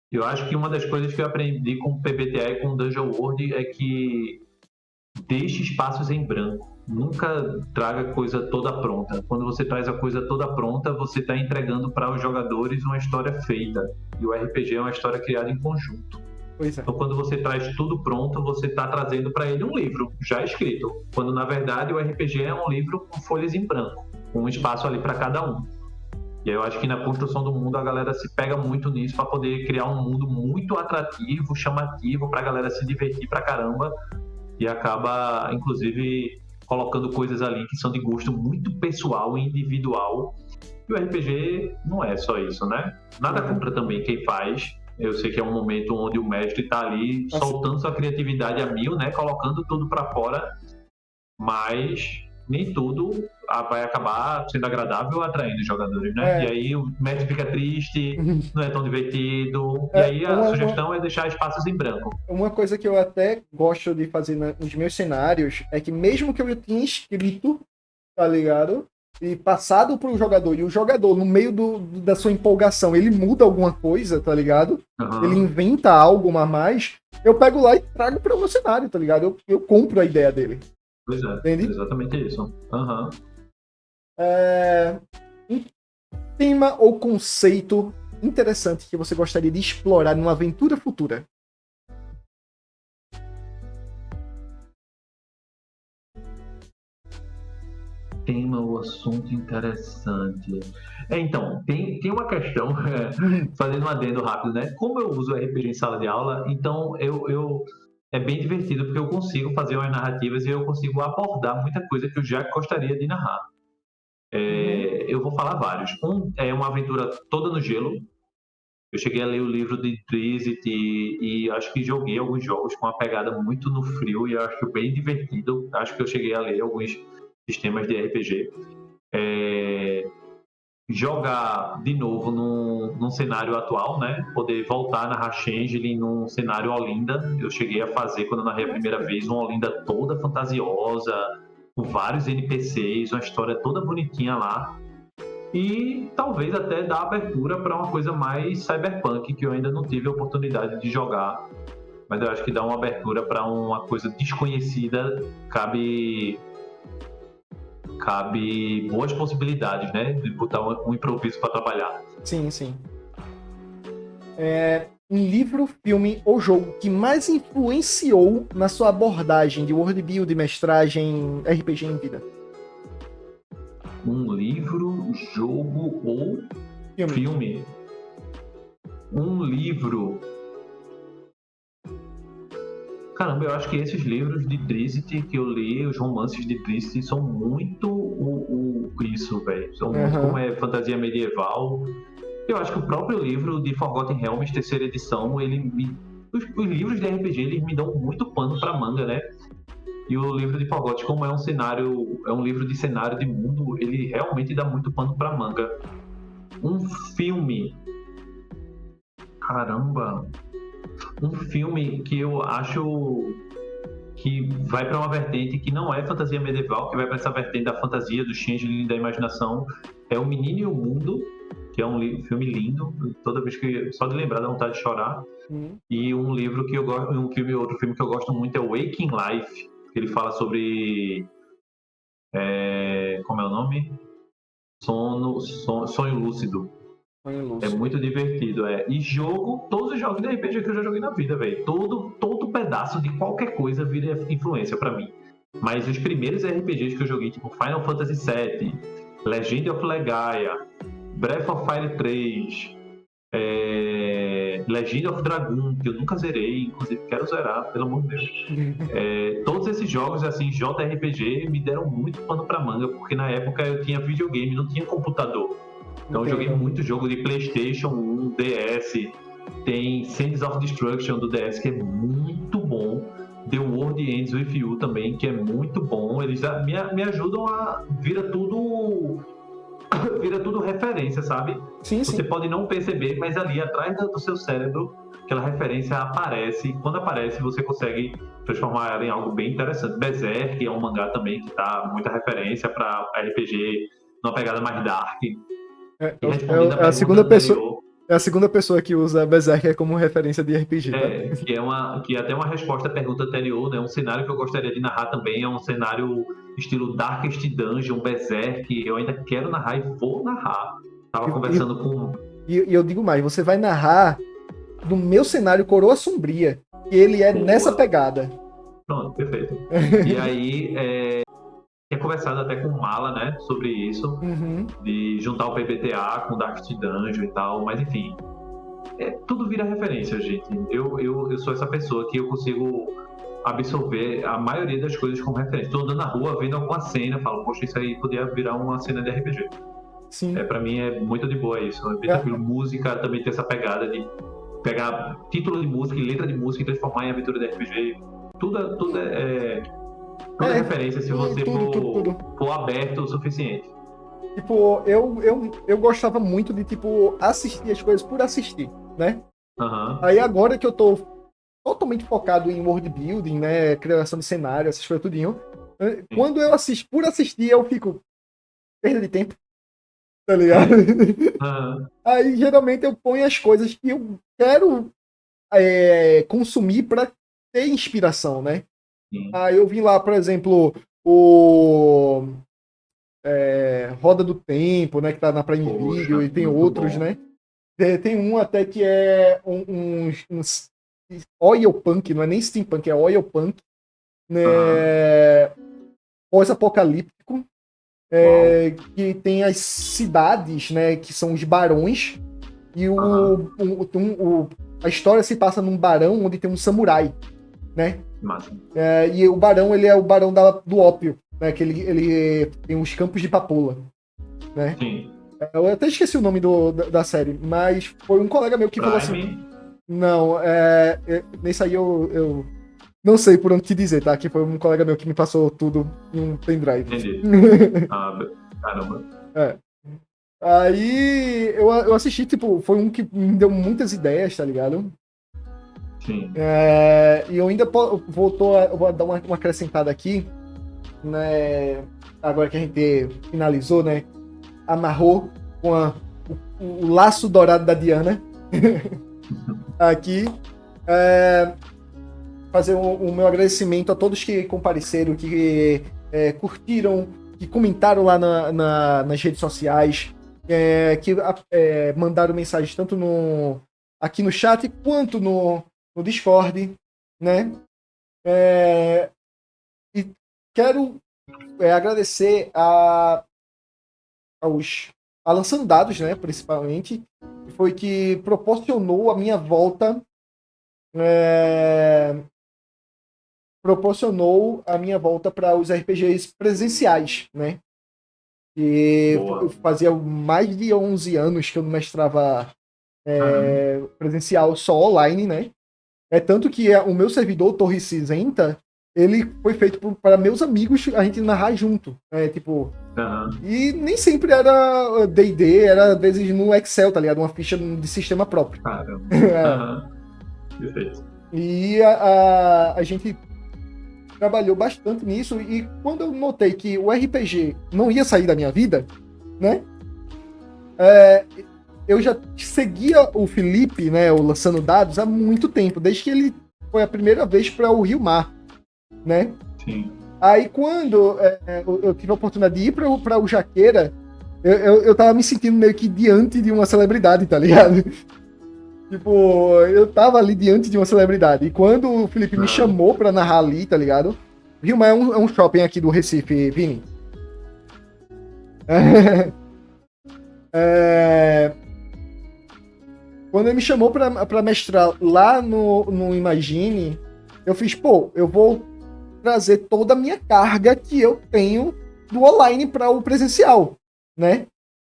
Eu acho que uma das coisas que eu aprendi com o PBTA e com o Dungeon World é que deixe espaços em branco. Nunca traga coisa toda pronta. Quando você traz a coisa toda pronta, você está entregando para os jogadores uma história feita. E o RPG é uma história criada em conjunto. Pois é. Então, quando você traz tudo pronto, você está trazendo para ele um livro já escrito. Quando, na verdade, o RPG é um livro com folhas em branco, com um espaço ali para cada um. E aí eu acho que na construção do mundo a galera se pega muito nisso para poder criar um mundo muito atrativo, chamativo, para a galera se divertir pra caramba. E acaba, inclusive, colocando coisas ali que são de gosto muito pessoal e individual. E o RPG não é só isso, né? Nada contra também quem faz. Eu sei que é um momento onde o mestre tá ali soltando sua criatividade a mil, né? Colocando tudo para fora, mas nem tudo vai acabar sendo agradável ou atraindo os jogadores, né? E aí o mestre fica triste, não é tão divertido, e aí a sugestão é deixar espaços em branco. Uma coisa que eu até gosto de fazer nos meus cenários é que mesmo que eu tenha escrito, tá ligado? E passado pro jogador, e o jogador, no meio da sua empolgação, ele muda alguma coisa, tá ligado? Ele inventa algo a mais, eu pego lá e trago para o meu cenário, tá ligado? Eu compro a ideia dele. Pois é, entende? Exatamente isso. Um tema ou conceito interessante que você gostaria de explorar numa aventura futura? Tema ou assunto interessante. Então, tem uma questão, fazendo um adendo rápido, né? Como eu uso RPG em sala de aula, então é bem divertido, porque eu consigo fazer umas narrativas e eu consigo abordar muita coisa que eu já gostaria de narrar. Eu vou falar vários. É uma aventura toda no gelo. Eu cheguei a ler o livro de Drizzt e acho que joguei alguns jogos com uma pegada muito no frio e eu acho bem divertido. Acho que eu cheguei a ler alguns sistemas de RPG. Jogar de novo num cenário atual, né? Poder voltar na Changeling num cenário Olinda. Eu cheguei a fazer, quando eu narrei a primeira vez, uma Olinda toda fantasiosa, com vários NPCs, uma história toda bonitinha lá. E talvez até dar abertura para uma coisa mais cyberpunk, que eu ainda não tive a oportunidade de jogar. Mas eu acho que dar uma abertura para uma coisa desconhecida cabe boas possibilidades, né? De botar um improviso para trabalhar. Sim. Um livro, filme ou jogo que mais influenciou na sua abordagem de world build, mestragem, RPG em vida? Um livro, jogo ou filme? Um livro. Caramba, eu acho que esses livros de Drizzt que eu li, os romances de Drizzt, são muito isso, velho. São muito como é fantasia medieval. Eu acho que o próprio livro de Forgotten Realms, terceira edição, os livros de RPG, eles me dão muito pano pra manga, né? E o livro de Forgotten, como é um livro de cenário de mundo, ele realmente dá muito pano pra manga. Um filme. Caramba. Um filme que eu acho que vai para uma vertente que não é fantasia medieval, que vai para essa vertente da fantasia, do changeling, da imaginação, é O Menino e o Mundo, que é um filme lindo, toda vez que só de lembrar dá vontade de chorar. E um livro que eu gosto, outro filme que eu gosto muito é o Waking Life, que ele fala sobre como é o nome? Sonho Lúcido. É muito divertido, E todos os jogos de RPG que eu já joguei na vida, velho. Todo pedaço de qualquer coisa vira influência pra mim. Mas os primeiros RPGs que eu joguei, tipo Final Fantasy VII, Legend of Legaia, Breath of Fire 3, Legend of Dragoon, que eu nunca zerei, inclusive quero zerar, pelo amor de Deus. Todos esses jogos, assim, JRPG, me deram muito pano pra manga, porque na época eu tinha videogame, não tinha computador. Então eu joguei muito jogo de PlayStation 1, DS, tem Sands of Destruction do DS, que é muito bom. The World Ends With You também, que é muito bom. Eles me ajudam a... Vira tudo referência, sabe? Sim. Você pode não perceber, mas ali atrás do seu cérebro, aquela referência aparece. E quando aparece, você consegue transformar ela em algo bem interessante. Berserk é um mangá também que dá muita referência para RPG, numa pegada mais dark. É a segunda pessoa que usa Berserker como referência de RPG. Que é até uma resposta à pergunta anterior, né? Um cenário que eu gostaria de narrar também é um cenário estilo Darkest Dungeon, Berserk. Eu ainda quero narrar e vou narrar. Tava conversando com... E eu digo mais, você vai narrar do meu cenário Coroa Sombria, e ele é nessa pegada. Pronto, perfeito. E aí... Tinha conversado até com o Mala, né, sobre isso, de juntar o PBTA com o Darkest Dungeon e tal, mas enfim, tudo vira referência, gente. Eu sou essa pessoa que eu consigo absorver a maioria das coisas como referência. Estou andando na rua, vendo alguma cena, falo, poxa, isso aí podia virar uma cena de RPG. Sim. Pra mim é muito de boa isso, é bem tranquilo. Música também tem essa pegada de pegar título de música e letra de música e transformar em aventura de RPG. Tudo é referência se você tudo. for aberto o suficiente. Tipo, eu gostava muito de, tipo, assistir as coisas por assistir, né? Uhum. Aí agora que eu tô totalmente focado em world building, né? Criação de cenário, essas coisas tudinho. Quando eu assisto por assistir, eu fico perda de tempo, tá ligado? Uhum. Aí geralmente eu ponho as coisas que eu quero consumir pra ter inspiração, né? Sim. Aí eu vi lá, por exemplo, o Roda do Tempo, né? Que tá na Prime Poxa, Video, e tem muito outros, bom. né? Tem um até que é uns oil punk, não é nem steampunk, é oil punk, Uhum. né? Pós-apocalíptico, Uau. que tem as cidades, né? Que são os barões, e Uhum. a história se passa num barão onde tem um samurai, né? Massa. E o barão, ele é o barão do ópio, né? Que ele tem os campos de papoula, né? Sim. Eu até esqueci o nome da série, mas foi um colega meu que falou assim: Prime. não, nesse aí eu não sei por onde te dizer, tá? Que foi um colega meu que me passou tudo em um pendrive. Entendi. Ah, caramba. É. Aí eu assisti, tipo, foi um que me deu muitas ideias, tá ligado? Sim. E eu ainda eu vou dar uma acrescentada aqui, né? Agora que a gente finalizou, né? Amarrou com o laço dourado da Diana aqui. Fazer o meu agradecimento a todos que compareceram, que curtiram, que comentaram lá nas redes sociais, que mandaram mensagens tanto aqui no chat quanto no Discord, né? E quero agradecer a Lançando Dados, né, principalmente, que foi que proporcionou a minha volta é, para os RPGs presenciais, né? E eu Boa. fazia mais de 11 anos que eu não mestrava Caramba. presencial, só online, né? É tanto que o meu servidor, Torre Cinzenta, ele foi feito para meus amigos a gente narrar junto, né? Tipo, Aham. e nem sempre era D&D, era às vezes no Excel, tá ligado? Uma ficha de sistema próprio. Caramba. Aham. Perfeito. E a gente trabalhou bastante nisso, e quando eu notei que o RPG não ia sair da minha vida, né? Eu já seguia o Felipe, né, o Lançando Dados, há muito tempo, desde que ele foi a primeira vez para o Rio Mar, né? Sim. Aí quando eu tive a oportunidade de ir para o Jaqueira, eu tava me sentindo meio que diante de uma celebridade, tá ligado? Tipo, eu tava ali diante de uma celebridade. E quando o Felipe me Aham. chamou pra narrar ali, tá ligado? Rio Mar é um shopping aqui do Recife, Vini. É, quando ele me chamou pra mestrar lá no Imagine, eu fiz, pô, eu vou trazer toda a minha carga que eu tenho do online para o presencial, né?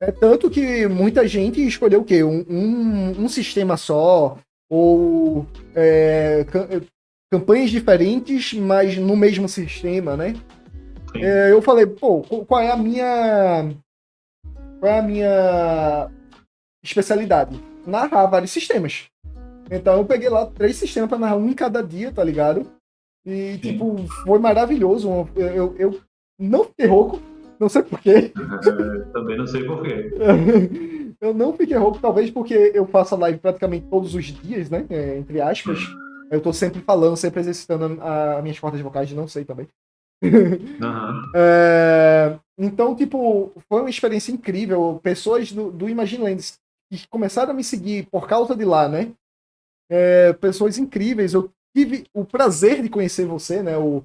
É tanto que muita gente escolheu o quê? Um sistema só, ou campanhas diferentes, mas no mesmo sistema, né? Sim. Eu falei, pô, qual é a minha especialidade? Narrar vários sistemas. Então eu peguei lá 3 sistemas para narrar um em cada dia, tá ligado? E, Sim. tipo, foi maravilhoso. Eu não fiquei rouco, não sei porquê. Também não sei por quê. Eu não fiquei rouco, talvez porque eu faço a live praticamente todos os dias, né? Entre aspas. Eu tô sempre falando, sempre exercitando as minhas cordas vocais, não sei também. Aham. Então, tipo, foi uma experiência incrível. Pessoas do Imagine Lands que começaram a me seguir por causa de lá, né? Pessoas incríveis. Eu tive o prazer de conhecer você, né? O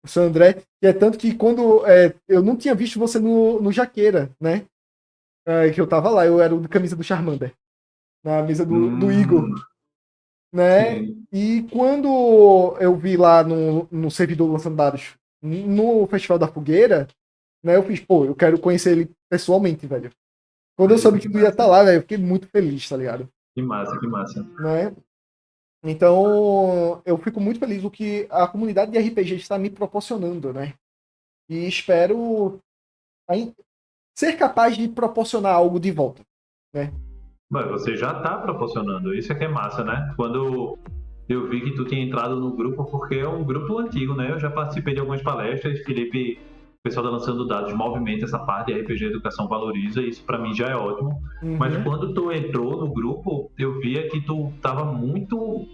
seu André, que é tanto que quando eu não tinha visto você no Jaqueira, né? Que eu tava lá, eu era o de camisa do Charmander, na mesa do Igor, Hum, né? sim. E quando eu vi lá no servidor lançando dados no Festival da Fogueira, né? Eu fiz, pô, eu quero conhecer ele pessoalmente, velho. Quando eu soube que Que tu ia estar massa. lá, velho, eu fiquei muito feliz, tá ligado? Que massa, que massa. né? Então, eu fico muito feliz do que a comunidade de RPG está me proporcionando, né? E espero ser capaz de proporcionar algo de volta, né? Mas você já tá proporcionando, isso é que é massa, né? Quando eu vi que tu tinha entrado no grupo, porque é um grupo antigo, né? Eu já participei de algumas palestras, Felipe, o pessoal da Lançando Dados movimenta essa parte de RPG Educação Valoriza, e isso para mim já é ótimo. Mas Uhum. quando tu entrou no grupo, eu via que tu tava muito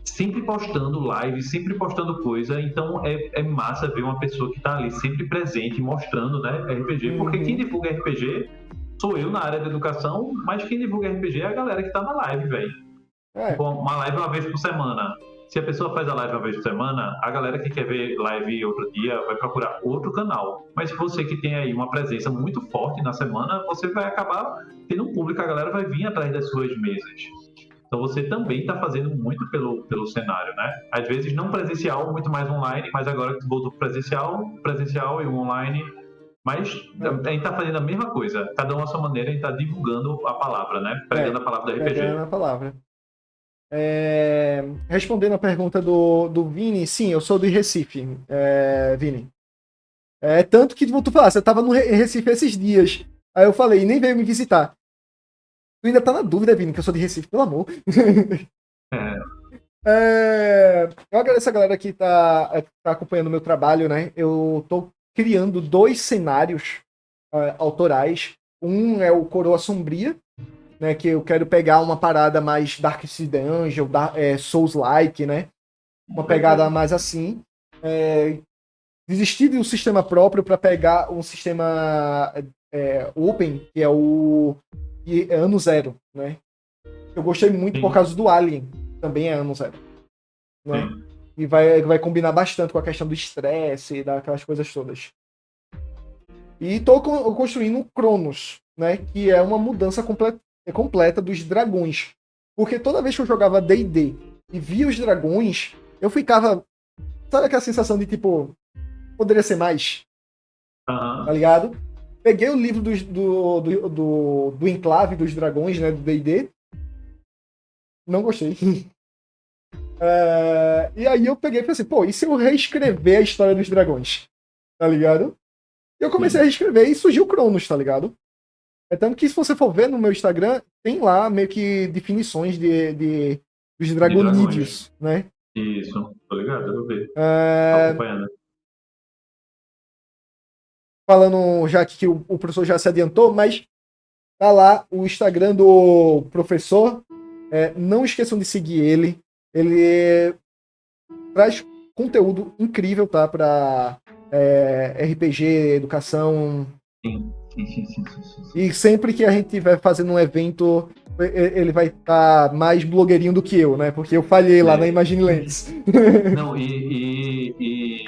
sempre postando live, sempre postando coisa, então é massa ver uma pessoa que tá ali sempre presente, mostrando, né, RPG, porque quem Uhum. divulga RPG sou eu na área da educação, mas quem divulga RPG é a galera que tá na live, velho. É, Tipo, uma live uma vez por semana. Se a pessoa faz a live uma vez por semana, a galera que quer ver live outro dia vai procurar outro canal. Mas você que tem aí uma presença muito forte na semana, você vai acabar tendo um público, a galera vai vir atrás das suas mesas. Então você também está fazendo muito pelo cenário, né? Às vezes não presencial, muito mais online, mas agora que voltou presencial e o online. Mas a é, gente está fazendo a mesma coisa, cada um à sua maneira, a gente está divulgando a palavra, né? Pregando a palavra do pegando RPG. a palavra. Respondendo a pergunta do Vini, sim, eu sou de Recife, Vini. Tanto que tu falasse, eu tava no Recife esses dias. Aí eu falei, nem veio me visitar. Tu ainda tá na dúvida, Vini, que eu sou de Recife, pelo amor. É, Eu agradeço a galera que tá acompanhando o meu trabalho, né? Eu tô criando 2 cenários autorais. Um é o Coroa Sombria, né? Que eu quero pegar uma parada mais Dark Seed Angel, Souls-like, né? Uma pegada mais assim. Desistir de um sistema próprio para pegar um sistema open, que é o Ano Zero, né? Eu gostei muito por sim, causa do Alien, também é Ano Zero, né? sim. E vai combinar bastante com a questão do estresse e daquelas coisas todas. E tô construindo o Cronos, né? Que é uma mudança completa dos dragões. Porque toda vez que eu jogava D&D e via os dragões, eu ficava... Sabe aquela sensação de, tipo, poderia ser mais? Tá Aham. ligado? Peguei o livro do Enclave dos Dragões, né? Do D&D. Não gostei. E aí eu peguei e falei assim, pô, e se eu reescrever a história dos dragões? Tá ligado? E eu comecei a Sim. reescrever e surgiu o Cronos, tá ligado? É tanto que se você for ver no meu Instagram, tem lá meio que definições dos De dragões. dragonídeos, né? Isso. Tô ligado, eu vi. Tô É, acompanhando. Falando já que o professor já se adiantou, mas tá lá o Instagram do professor. Não esqueçam de seguir ele. Ele traz conteúdo incrível, tá? Pra RPG, educação. Sim, sim, sim, sim, sim, sim, sim. E sempre que a gente estiver fazendo um evento, ele vai estar mais blogueirinho do que eu, né? Porque eu falhei lá na É. Imagine Lands. Não, e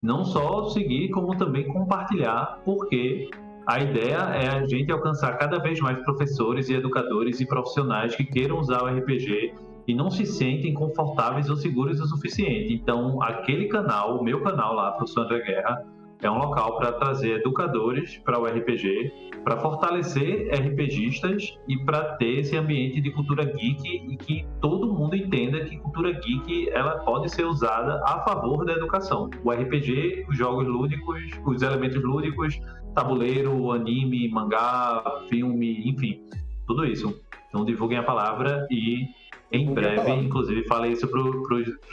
não só seguir, como também compartilhar, porque a ideia é a gente alcançar cada vez mais professores e educadores e profissionais que queiram usar o RPG e não se sentem confortáveis ou seguros o suficiente. Então, aquele canal, o meu canal lá, Professor André Guerra, é um local para trazer educadores para o RPG, para fortalecer RPGistas e para ter esse ambiente de cultura geek e que todo mundo entenda que cultura geek ela pode ser usada a favor da educação. O RPG, os jogos lúdicos, os elementos lúdicos, tabuleiro, anime, mangá, filme, enfim, tudo isso. Então divulguem a palavra e em Divulguem a breve, palavra. inclusive falei isso para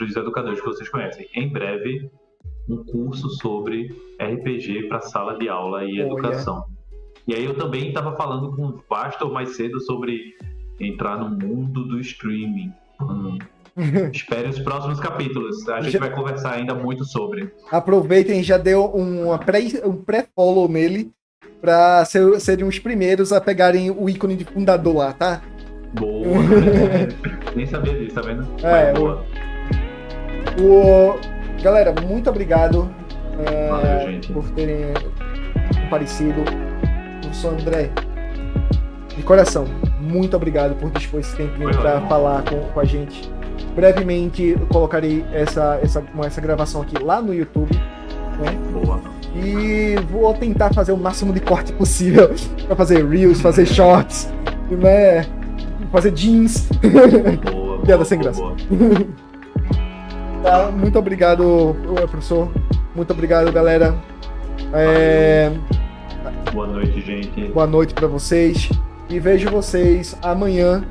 os educadores que vocês conhecem, em breve um curso sobre RPG para sala de aula e Oh, yeah. educação. E aí eu também estava falando com o Pastor mais cedo sobre entrar no mundo do streaming. Espere os próximos capítulos. A gente Já, vai conversar ainda muito sobre. aproveitem, já deu um pré-follow nele pra serem os primeiros a pegarem o ícone de fundador lá, tá? Boa. Nem sabia disso, tá vendo? É, Mas boa. Galera, muito obrigado Valeu, gente. por terem comparecido. Professor André, de coração, muito obrigado por dispor esse tempinho para falar com a gente. Brevemente eu colocarei essa gravação aqui lá no YouTube, né? Boa. E vou tentar fazer o máximo de corte possível para fazer reels, fazer shorts, né? fazer jeans. Boa, Piada sem graça. boa. Tá, muito obrigado, professor. Muito obrigado, galera. Boa noite, gente. Boa noite pra vocês. E vejo vocês amanhã